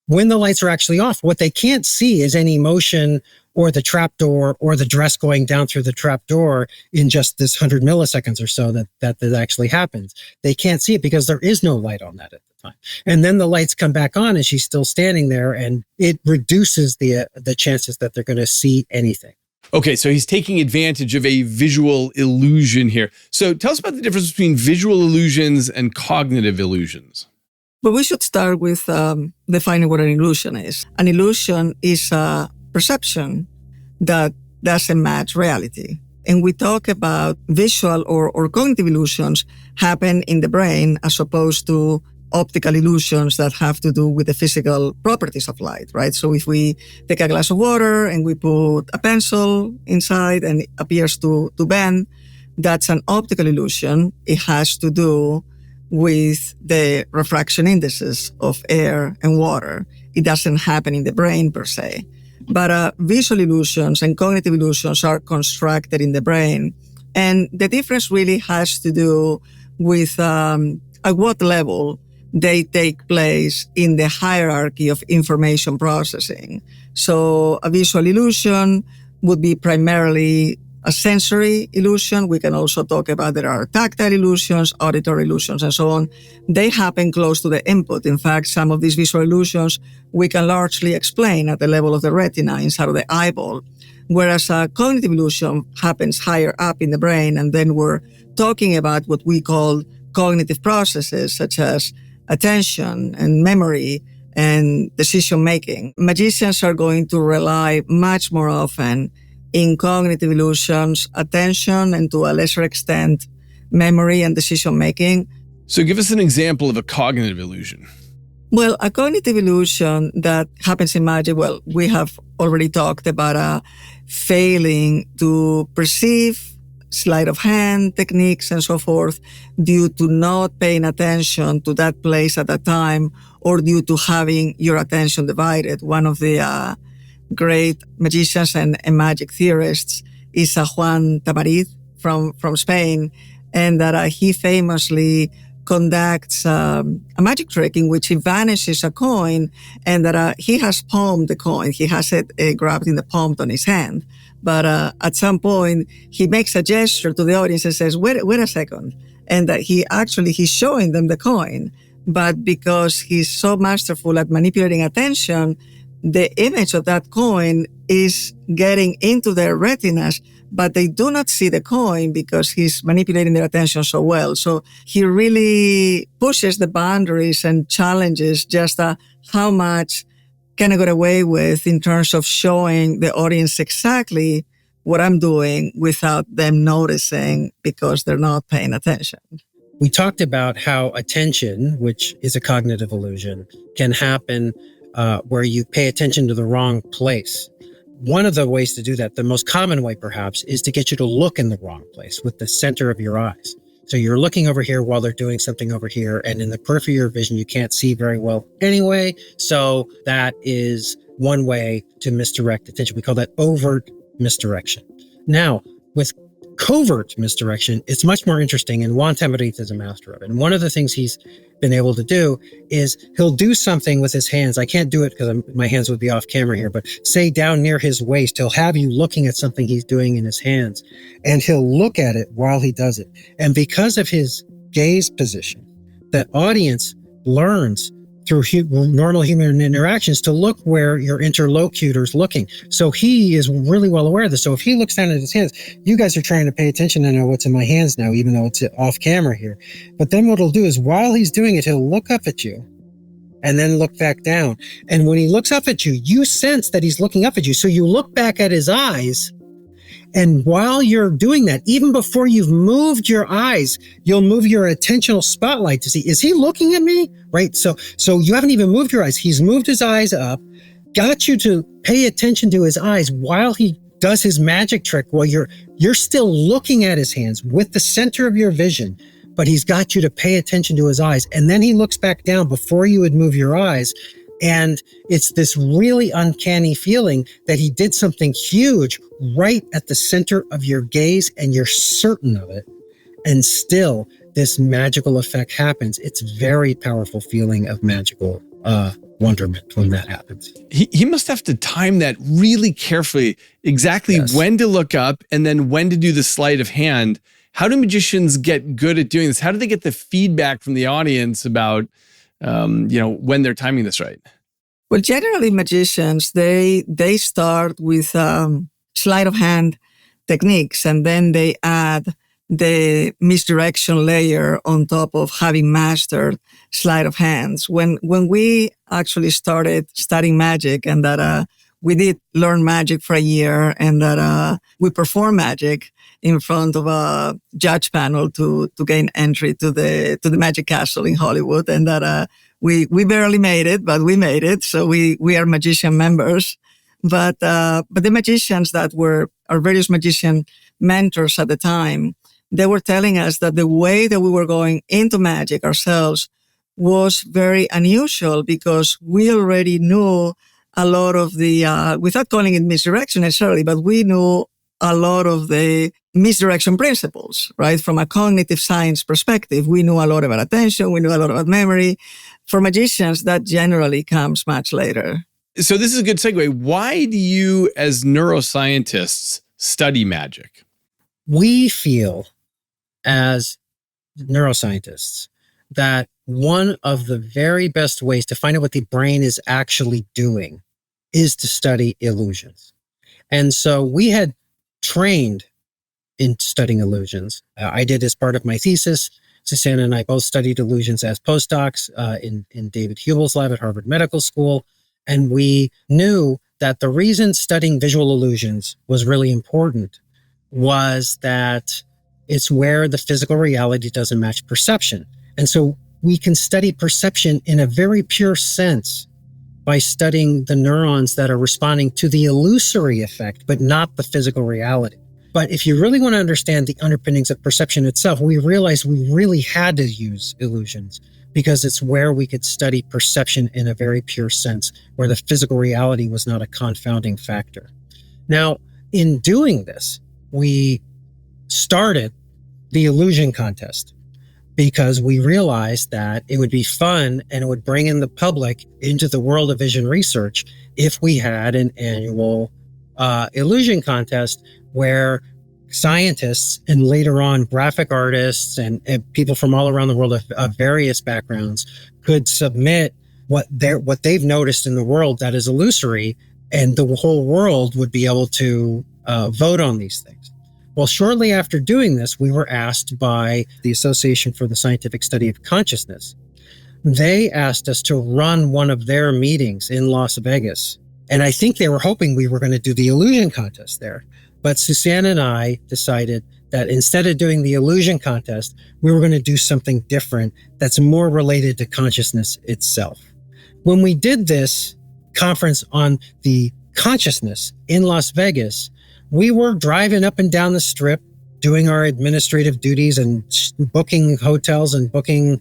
S4: when the lights are actually off, what they can't see is any motion or the trapdoor or the dress going down through the trapdoor in just this 100 milliseconds or so that actually happens. They can't see it because there is no light on that at the time. And then the lights come back on and she's still standing there, and it reduces the chances that they're going to see anything.
S1: Okay, so he's taking advantage of a visual illusion here. So tell us about the difference between visual illusions and cognitive illusions.
S3: But we should start with defining what an illusion is. An illusion is a perception that doesn't match reality. And we talk about visual or cognitive illusions happen in the brain as opposed to optical illusions that have to do with the physical properties of light, right? So if we take a glass of water and we put a pencil inside and it appears to bend, that's an optical illusion. It has to do with the refraction indices of air and water. It doesn't happen in the brain per se. But visual illusions and cognitive illusions are constructed in the brain. And the difference really has to do with at what level they take place in the hierarchy of information processing. So a visual illusion would be primarily a sensory illusion. We can also talk about there are tactile illusions, auditory illusions, and so on. They happen close to the input. In fact, some of these visual illusions we can largely explain at the level of the retina, inside of the eyeball, whereas a cognitive illusion happens higher up in the brain, and then we're talking about what we call cognitive processes, such as attention and memory and decision-making. Magicians are going to rely much more often in cognitive illusions, attention, and to a lesser extent, memory and decision-making.
S1: So give us an example of a cognitive illusion.
S3: Well, a cognitive illusion that happens in magic, well, we have already talked about failing to perceive sleight of hand techniques and so forth due to not paying attention to that place at that time or due to having your attention divided. One of the great magicians and magic theorists is Juan Tamariz from Spain, and that he famously conducts a magic trick in which he vanishes a coin, and that he has palmed the coin. He has it grabbed in the palm on his hand. But at some point, he makes a gesture to the audience and says, wait a second. And that he's showing them the coin. But because he's so masterful at manipulating attention, the image of that coin is getting into their retinas, but they do not see the coin because he's manipulating their attention so well. So he really pushes the boundaries and challenges just how much can I get away with in terms of showing the audience exactly what I'm doing without them noticing because they're not paying attention.
S4: We talked about how attention, which is a cognitive illusion, can happen where you pay attention to the wrong place. One of the ways to do that, the most common way perhaps, is to get you to look in the wrong place with the center of your eyes. So you're looking over here while they're doing something over here, and in the periphery of your vision, you can't see very well anyway. So that is one way to misdirect attention. We call that overt misdirection. Now, with covert misdirection, it's much more interesting, and Juan Tamariz is a master of it. And one of the things he's been able to do is he'll do something with his hands. I can't do it because my hands would be off camera here, but say down near his waist, he'll have you looking at something he's doing in his hands, and he'll look at it while he does it. And because of his gaze position, the audience learns through normal human interactions to look where your interlocutor's looking. So he is really well aware of this. So if he looks down at his hands, you guys are trying to pay attention to know what's in my hands now, even though it's off camera here. But then what he'll do is while he's doing it, he'll look up at you and then look back down. And when he looks up at you, you sense that he's looking up at you. So you look back at his eyes. And while you're doing that, even before you've moved your eyes, you'll move your attentional spotlight to see, is he looking at me? Right? So you haven't even moved your eyes. He's moved his eyes up, got you to pay attention to his eyes while he does his magic trick, while you're still looking at his hands with the center of your vision, but he's got you to pay attention to his eyes. And then he looks back down before you would move your eyes. And it's this really uncanny feeling that he did something huge right at the center of your gaze, and you're certain of it. And still, this magical effect happens. It's very powerful feeling of magical wonderment when that happens.
S1: He must have to time that really carefully, exactly when to look up and then when to do the sleight of hand. How do magicians get good at doing this? How do they get the feedback from the audience about when they're timing this right?
S3: Well, generally magicians, they start with sleight of hand techniques, and then they add the misdirection layer on top of having mastered sleight of hands. When we actually started studying magic, and that we did learn magic for a year, and that we performed magic in front of a judge panel to gain entry to the Magic Castle in Hollywood, and that we barely made it, but we made it. So we are magician members. But the magicians that were our various magician mentors at the time, they were telling us that the way that we were going into magic ourselves was very unusual, because we already knew a lot of the, without calling it misdirection necessarily, but we knew a lot of the misdirection principles, right? From a cognitive science perspective, we knew a lot about attention, we knew a lot about memory. For magicians, that generally comes much later.
S1: So this is a good segue. Why do you, as neuroscientists, study magic?
S4: we feel as neuroscientists that one of the very best ways to find out what the brain is actually doing is to study illusions. And so we had trained in studying illusions. I did as part of my thesis. Susana and I both studied illusions as postdocs in David Hubel's lab at Harvard Medical School. And we knew that the reason studying visual illusions was really important was that it's where the physical reality doesn't match perception. And so we can study perception in a very pure sense by studying the neurons that are responding to the illusory effect, but not the physical reality. But if you really want to understand the underpinnings of perception itself, we realized we really had to use illusions because it's where we could study perception in a very pure sense, where the physical reality was not a confounding factor. Now, in doing this, we started the illusion contest because we realized that it would be fun and it would bring in the public into the world of vision research if we had an annual illusion contest where scientists and later on graphic artists and people from all around the world of various backgrounds could submit what they've noticed in the world that is illusory, and the whole world would be able to vote on these things. Well, shortly after doing this, we were asked by the Association for the Scientific Study of Consciousness. They asked us to run one of their meetings in Las Vegas. And I think they were hoping we were going to do the illusion contest there. But Susana and I decided that instead of doing the illusion contest, we were going to do something different that's more related to consciousness itself. When we did this conference on the consciousness in Las Vegas, we were driving up and down the strip, doing our administrative duties and booking hotels and booking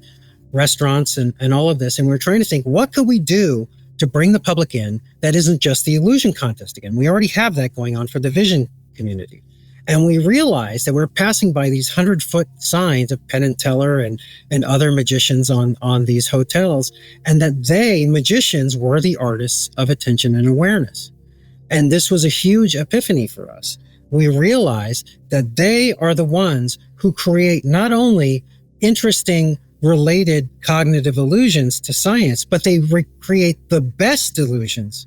S4: restaurants and all of this. And we were trying to think, what could we do to bring the public in that isn't just the illusion contest again? We already have that going on for the vision community. And we realized that we're passing by these 100-foot signs of Penn and Teller and other magicians on these hotels, and that they, magicians, were the artists of attention and awareness. And this was a huge epiphany for us. We realized that they are the ones who create not only interesting related cognitive illusions to science, but they recreate the best illusions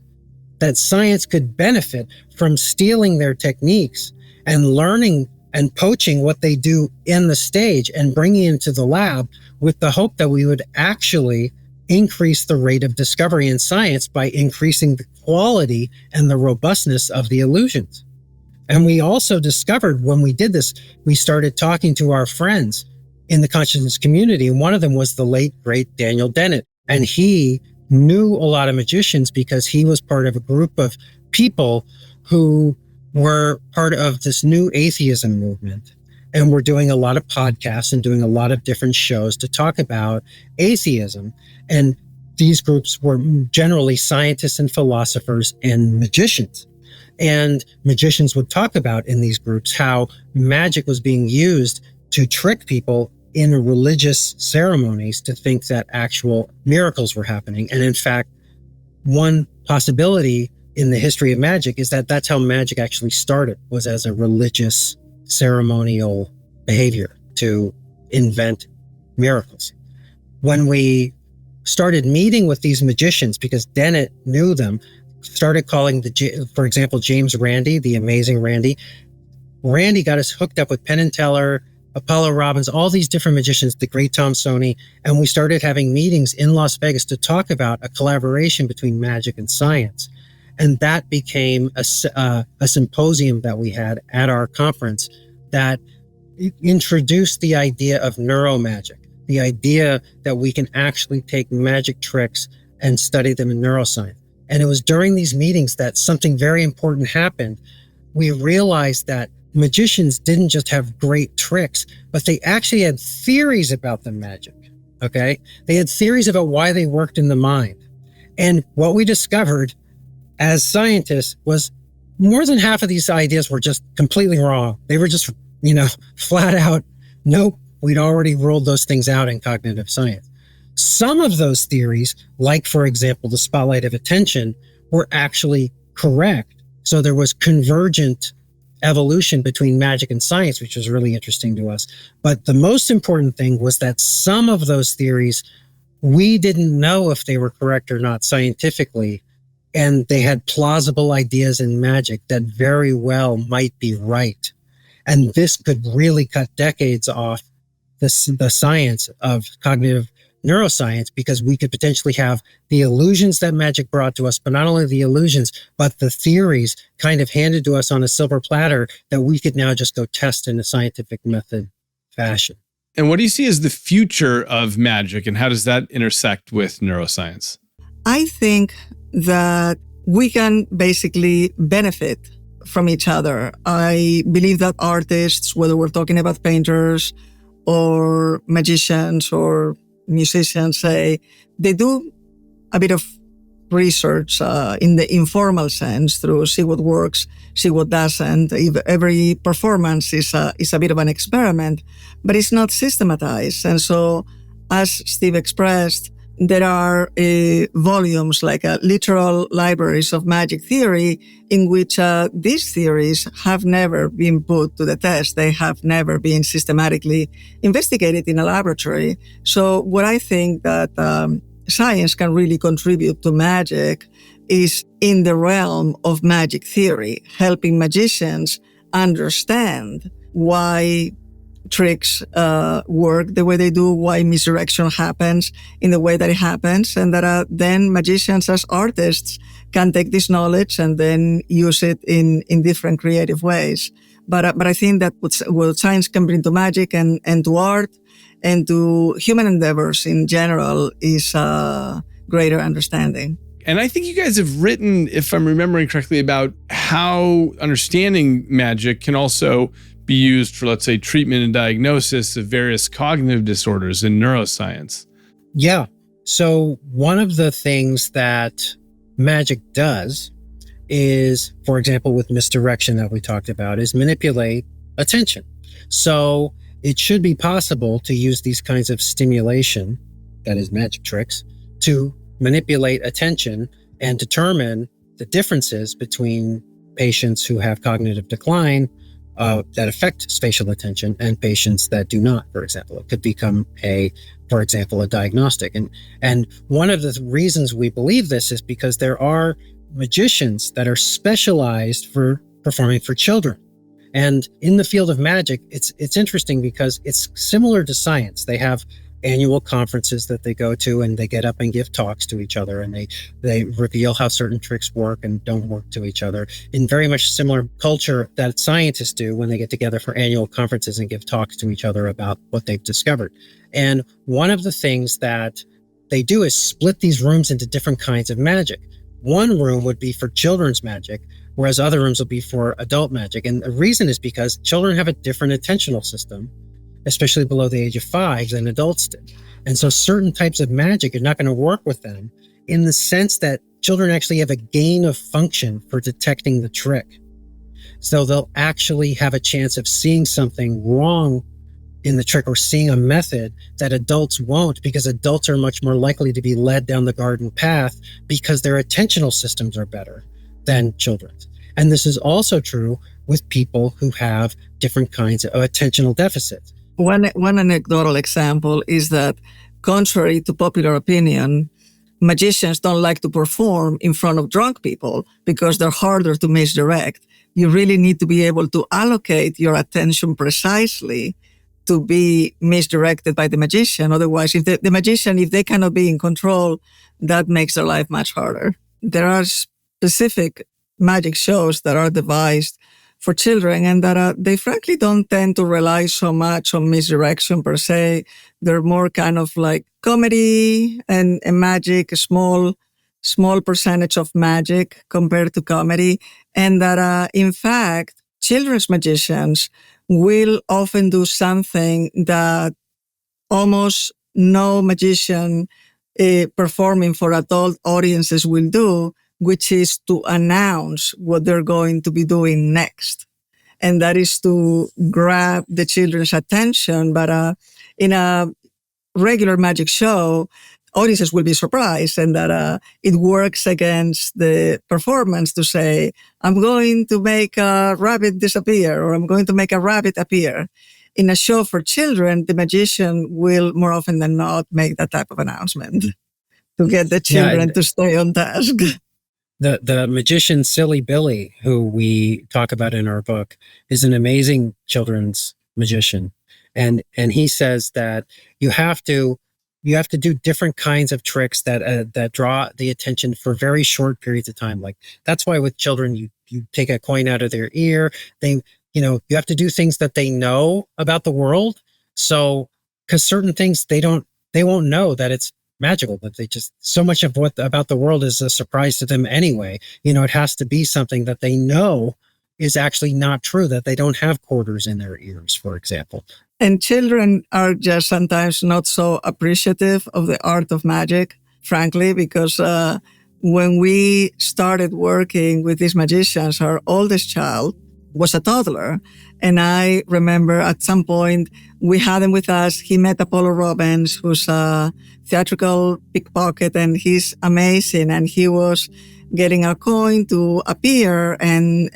S4: that science could benefit from stealing their techniques and learning and poaching what they do in the stage and bringing it into the lab with the hope that we would actually increase the rate of discovery in science by increasing the quality and the robustness of the illusions. And we also discovered when we did this, we started talking to our friends in the consciousness community. And one of them was the late, great Daniel Dennett. And he knew a lot of magicians because he was part of a group of people who were part of this new atheism movement. And we're doing a lot of podcasts and doing a lot of different shows to talk about atheism. And these groups were generally scientists and philosophers and magicians. And magicians would talk about in these groups how magic was being used to trick people in religious ceremonies to think that actual miracles were happening. And in fact, one possibility in the history of magic is that that's how magic actually started, was as a religious ceremonial behavior to invent miracles. When we started meeting with these magicians, because Dennett knew them, started calling for example, James Randi, the amazing Randi. Randi got us hooked up with Penn and Teller, Apollo Robbins, all these different magicians, the great Tom Sony, and we started having meetings in Las Vegas to talk about a collaboration between magic and science. And that became a symposium that we had at our conference that introduced the idea of neuromagic, the idea that we can actually take magic tricks and study them in neuroscience. And it was during these meetings that something very important happened. We realized that magicians didn't just have great tricks, but they actually had theories about the magic, okay? They had theories about why they worked in the mind. And what we discovered as scientists was more than half of these ideas were just completely wrong. They were just, flat out, nope, we'd already ruled those things out in cognitive science. Some of those theories, like, for example, the spotlight of attention, were actually correct. So there was convergent evolution between magic and science, which was really interesting to us. But the most important thing was that some of those theories, we didn't know if they were correct or not scientifically. And they had plausible ideas in magic that very well might be right. And this could really cut decades off the science of cognitive neuroscience, because we could potentially have the illusions that magic brought to us, but not only the illusions, but the theories kind of handed to us on a silver platter that we could now just go test in a scientific method fashion.
S1: And what do you see as the future of magic, and how does that intersect with neuroscience?
S3: I think that we can basically benefit from each other. I believe that artists, whether we're talking about painters or magicians or musicians, say they do a bit of research in the informal sense through see what works, see what doesn't. Every performance is a bit of an experiment, but it's not systematized. And so, as Steve expressed, there are volumes, like literal libraries of magic theory, in which these theories have never been put to the test. They have never been systematically investigated in a laboratory. So what I think that science can really contribute to magic is in the realm of magic theory, helping magicians understand why tricks work the way they do, why misdirection happens in the way that it happens, and that then magicians as artists can take this knowledge and then use it in different creative ways. But I think that what science can bring to magic and to art and to human endeavors in general is greater understanding.
S1: And I think you guys have written, if I'm remembering correctly, about how understanding magic can also be used for, let's say, treatment and diagnosis of various cognitive disorders in neuroscience.
S4: Yeah. So one of the things that magic does is, for example, with misdirection that we talked about, is manipulate attention. So it should be possible to use these kinds of stimulation, that is magic tricks, to manipulate attention and determine the differences between patients who have cognitive decline that affect spatial attention and patients that do not, for example. It could become for example, a diagnostic. And one of the reasons we believe this is because there are magicians that are specialized for performing for children. And in the field of magic, it's interesting because it's similar to science. They have annual conferences that they go to, and they get up and give talks to each other, and they reveal how certain tricks work and don't work to each other in very much similar culture that scientists do when they get together for annual conferences and give talks to each other about what they've discovered. And one of the things that they do is split these rooms into different kinds of magic. One room would be for children's magic, whereas other rooms will be for adult magic. And the reason is because children have a different attentional system, especially below the age of 5, than adults did. And so certain types of magic are not going to work with them, in the sense that children actually have a gain of function for detecting the trick. So they'll actually have a chance of seeing something wrong in the trick, or seeing a method that adults won't, because adults are much more likely to be led down the garden path because their attentional systems are better than children's. And this is also true with people who have different kinds of attentional deficits.
S3: One anecdotal example is that, contrary to popular opinion, magicians don't like to perform in front of drunk people because they're harder to misdirect. You really need to be able to allocate your attention precisely to be misdirected by the magician. Otherwise, if the magician, if they cannot be in control, that makes their life much harder. There are specific magic shows that are devised for children, and that they frankly don't tend to rely so much on misdirection per se. They're more kind of like comedy and magic, a small percentage of magic compared to comedy. And that, in fact, children's magicians will often do something that almost no magician performing for adult audiences will do, which is to announce what they're going to be doing next. And that is to grab the children's attention. But in a regular magic show, audiences will be surprised, and that it works against the performance to say, I'm going to make a rabbit disappear, or I'm going to make a rabbit appear. In a show for children, the magician will more often than not make that type of announcement to get the children to stay on task.
S4: The magician Silly Billy, who we talk about in our book, is an amazing children's magician. And he says that you have to do different kinds of tricks that draw the attention for very short periods of time. Like, that's why with children, you take a coin out of their ear. You have to do things that they know about the world. So, because certain things they won't know that it's magical, but so much of what about the world is a surprise to them anyway. It has to be something that they know is actually not true, that they don't have quarters in their ears, for example.
S3: And children are just sometimes not so appreciative of the art of magic, frankly, because when we started working with these magicians, our oldest child was a toddler. And I remember at some point we had him with us. He met Apollo Robbins, who's a theatrical pickpocket, and he's amazing. And he was getting a coin to appear and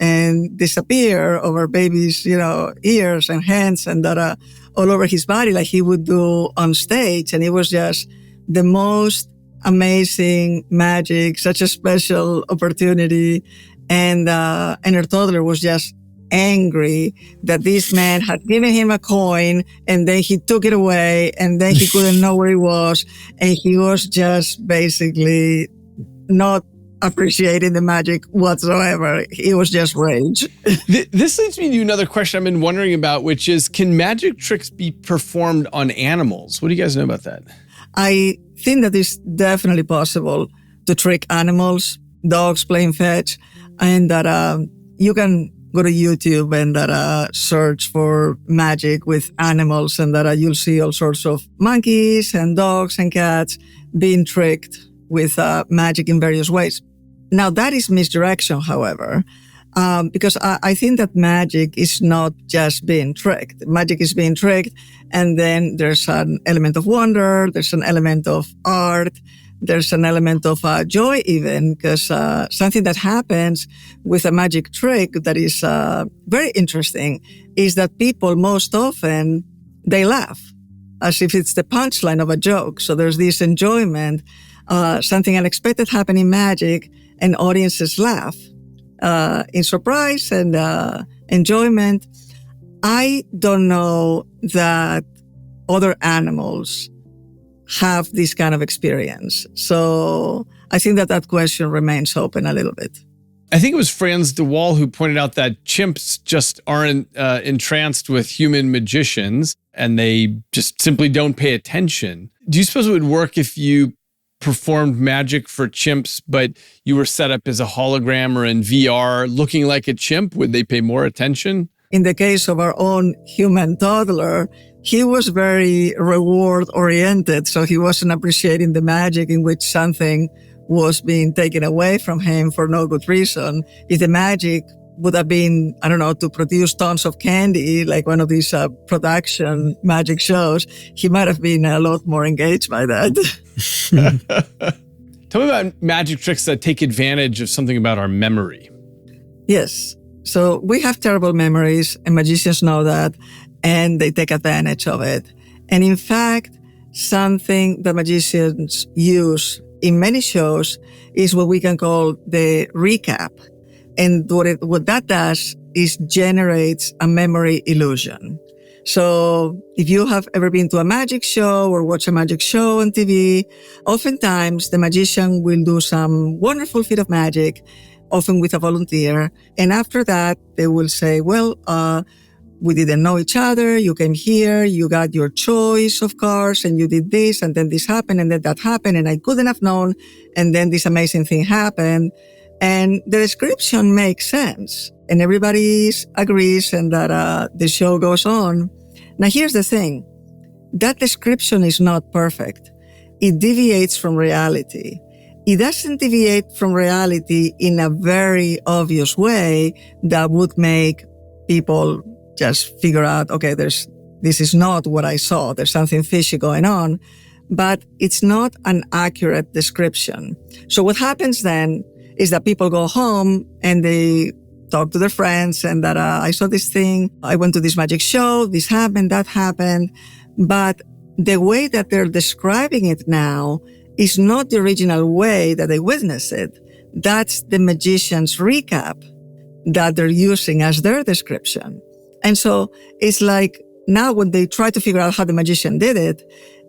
S3: disappear over baby's, ears and hands and that all over his body like he would do on stage. And it was just the most amazing magic, such a special opportunity. And her toddler was just angry that this man had given him a coin and then he took it away and then he couldn't know where he was. And he was just basically not appreciating the magic whatsoever. It was just rage.
S1: This leads me to another question I've been wondering about, which is, can magic tricks be performed on animals? What do you guys know about that?
S3: I think that it's definitely possible to trick animals, dogs playing fetch, and that you can go to YouTube and that search for magic with animals, and that you'll see all sorts of monkeys and dogs and cats being tricked with magic in various ways. Now, that is misdirection, however, because I think that magic is not just being tricked. Magic is being tricked, and then there's an element of wonder, there's an element of art, there's an element of joy even, because something that happens with a magic trick that is very interesting is that people most often, they laugh as if it's the punchline of a joke. So there's this enjoyment. Something unexpected happened in magic, and audiences laugh in surprise and enjoyment. I don't know that other animals have this kind of experience. So I think that question remains open a little bit.
S1: I think it was Franz de Waal who pointed out that chimps just aren't entranced with human magicians, and they just simply don't pay attention. Do you suppose it would work if you performed magic for chimps, but you were set up as a hologram or in VR looking like a chimp? Would they pay more attention?
S3: In the case of our own human toddler, he was very reward-oriented, so he wasn't appreciating the magic in which something was being taken away from him for no good reason. If the magic would have been, I don't know, to produce tons of candy, like one of these production magic shows, he might have been a lot more engaged by that.
S1: Tell me about magic tricks that take advantage of something about our memory.
S3: Yes. So we have terrible memories, and magicians know that, and they take advantage of it. And in fact, something that magicians use in many shows is what we can call the recap. And what that does is generates a memory illusion. So if you have ever been to a magic show or watch a magic show on TV, oftentimes the magician will do some wonderful feat of magic, often with a volunteer. And after that, they will say, well, we didn't know each other. You came here, you got your choice of cars, and you did this, and then this happened, and then that happened, and I couldn't have known, and then this amazing thing happened. And the description makes sense, and everybody agrees, and that the show goes on. Now, here's the thing. That description is not perfect. It deviates from reality. It doesn't deviate from reality in a very obvious way that would make people just figure out, okay, this is not what I saw. There's something fishy going on. but it's not an accurate description. So what happens then is that people go home and they talk to their friends and that I saw this thing, I went to this magic show, this happened, that happened. But the way that they're describing it now is not the original way that they witnessed it. That's the magician's recap that they're using as their description. And so it's like now when they try to figure out how the magician did it,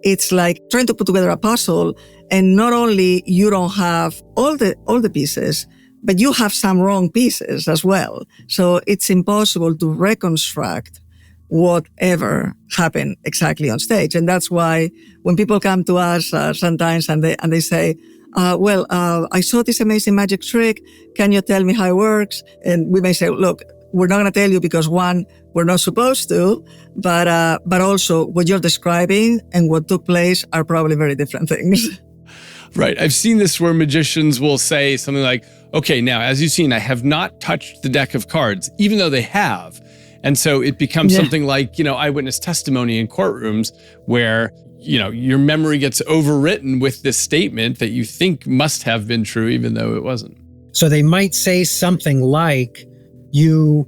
S3: it's like trying to put together a puzzle, and not only you don't have all the pieces, but you have some wrong pieces as well. So it's impossible to reconstruct whatever happened exactly on stage. And that's why when people come to us sometimes and they say, I saw this amazing magic trick. Can you tell me how it works? And we may say, look, we're not going to tell you because one, we're not supposed to, but also what you're describing and what took place are probably very different things.
S1: Right. I've seen this where magicians will say something like, okay, now, as you've seen, I have not touched the deck of cards, even though they have. And so it becomes something like, eyewitness testimony in courtrooms where, your memory gets overwritten with this statement that you think must have been true, even though it wasn't.
S4: So they might say something like, you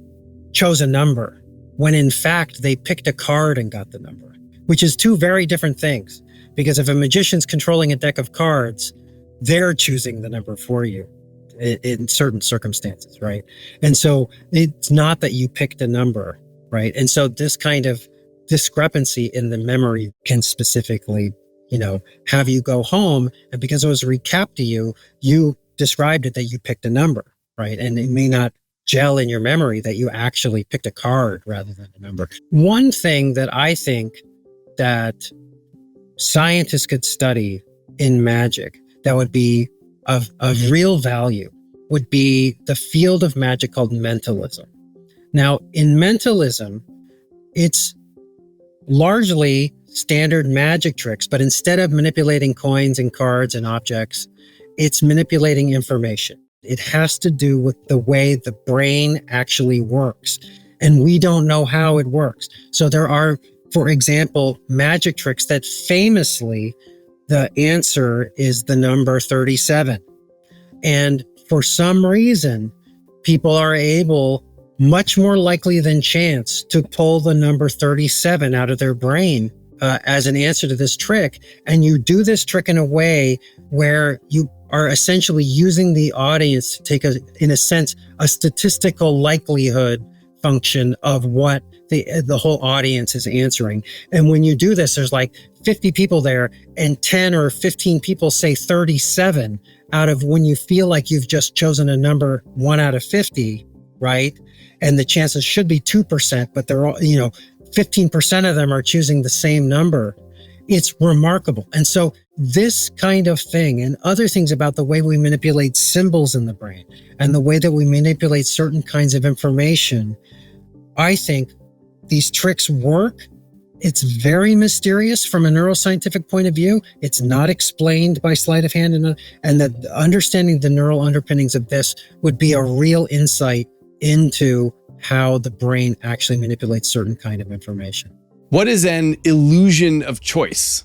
S4: chose a number, when in fact they picked a card and got the number, which is two very different things. Because if a magician's controlling a deck of cards, they're choosing the number for you in certain circumstances, right? And so it's not that you picked a number, right? And so this kind of discrepancy in the memory can specifically, have you go home, and because it was recapped to you, you described it that you picked a number, right? And it may not gel in your memory that you actually picked a card rather than a number. One thing that I think that scientists could study in magic that would be of real value would be the field of magic called mentalism. Now, in mentalism, it's largely standard magic tricks, but instead of manipulating coins and cards and objects, it's manipulating information. It has to do with the way the brain actually works. And we don't know how it works. So there are, for example, magic tricks that famously the answer is the number 37. And for some reason, people are able, much more likely than chance, to pull the number 37 out of their brain as an answer to this trick. And you do this trick in a way where you are essentially using the audience to take, in a sense, a statistical likelihood function of what the whole audience is answering. And when you do this, there's like 50 people there and 10 or 15 people say 37 out of, when you feel like you've just chosen a number 1 out of 50, right? And the chances should be 2%, but they're all, 15% of them are choosing the same number. It's remarkable. And so this kind of thing and other things about the way we manipulate symbols in the brain and the way that we manipulate certain kinds of information, I think these tricks work. It's very mysterious from a neuroscientific point of view. It's not explained by sleight of hand, and that understanding the neural underpinnings of this would be a real insight into how the brain actually manipulates certain kind of information.
S1: What is an illusion of choice?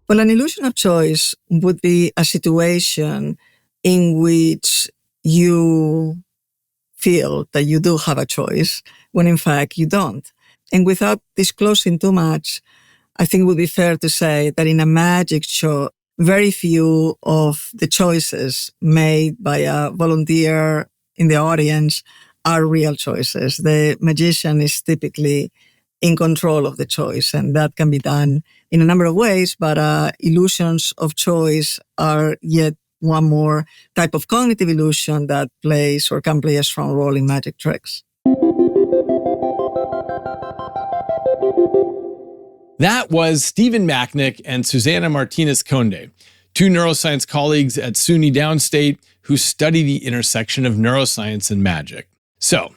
S3: Well, an illusion of choice would be a situation in which you feel that you do have a choice when in fact you don't. And without disclosing too much, I think it would be fair to say that in a magic show, very few of the choices made by a volunteer in the audience are real choices. The magician is typically in control of the choice, and that can be done in a number of ways, but illusions of choice are yet one more type of cognitive illusion that plays or can play a strong role in magic tricks.
S1: That was Stephen Macknik and Susana Martinez-Conde, two neuroscience colleagues at Sony Downstate who study the intersection of neuroscience and magic. So,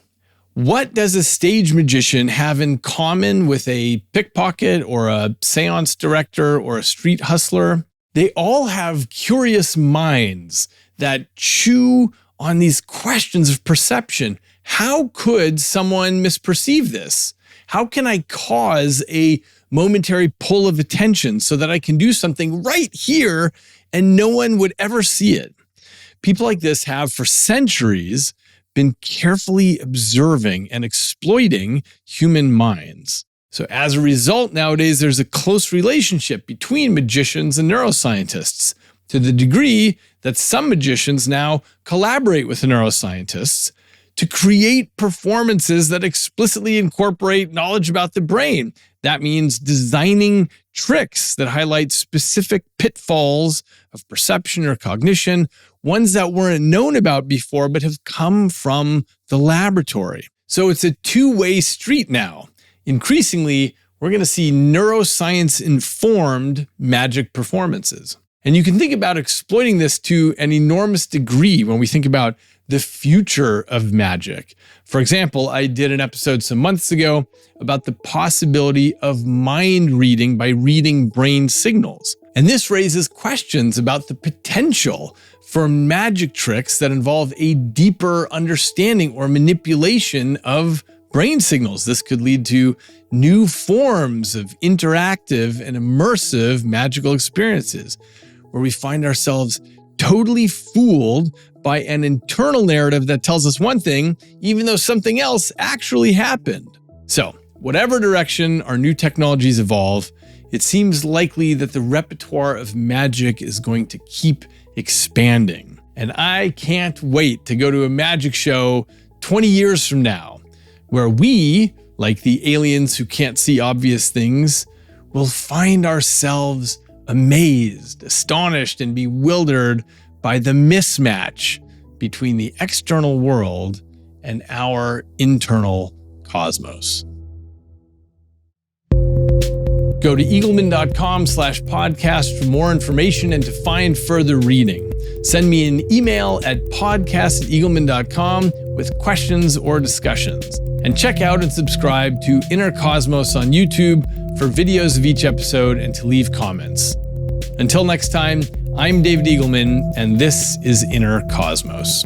S1: what does a stage magician have in common with a pickpocket or a seance director or a street hustler? They all have curious minds that chew on these questions of perception. How could someone misperceive this? How can I cause a momentary pull of attention so that I can do something right here and no one would ever see it? People like this have for centuries been carefully observing and exploiting human minds. So as a result, nowadays, there's a close relationship between magicians and neuroscientists, to the degree that some magicians now collaborate with the neuroscientists to create performances that explicitly incorporate knowledge about the brain. That means designing tricks that highlight specific pitfalls of perception or cognition, ones that weren't known about before but have come from the laboratory. So it's a two-way street now. Increasingly, we're going to see neuroscience-informed magic performances. And you can think about exploiting this to an enormous degree when we think about the future of magic. For example, I did an episode some months ago about the possibility of mind reading by reading brain signals. And this raises questions about the potential for magic tricks that involve a deeper understanding or manipulation of brain signals. This could lead to new forms of interactive and immersive magical experiences, where we find ourselves totally fooled by an internal narrative that tells us one thing, even though something else actually happened. So, whatever direction our new technologies evolve, it seems likely that the repertoire of magic is going to keep expanding. And I can't wait to go to a magic show 20 years from now, where we, like the aliens who can't see obvious things, will find ourselves amazed, astonished, and bewildered by the mismatch between the external world and our internal cosmos. Go to eagleman.com/podcast for more information and to find further reading. Send me an email at podcast@eagleman.com with questions or discussions. And check out and subscribe to Inner Cosmos on YouTube for videos of each episode and to leave comments. Until next time, I'm David Eagleman, and this is Inner Cosmos.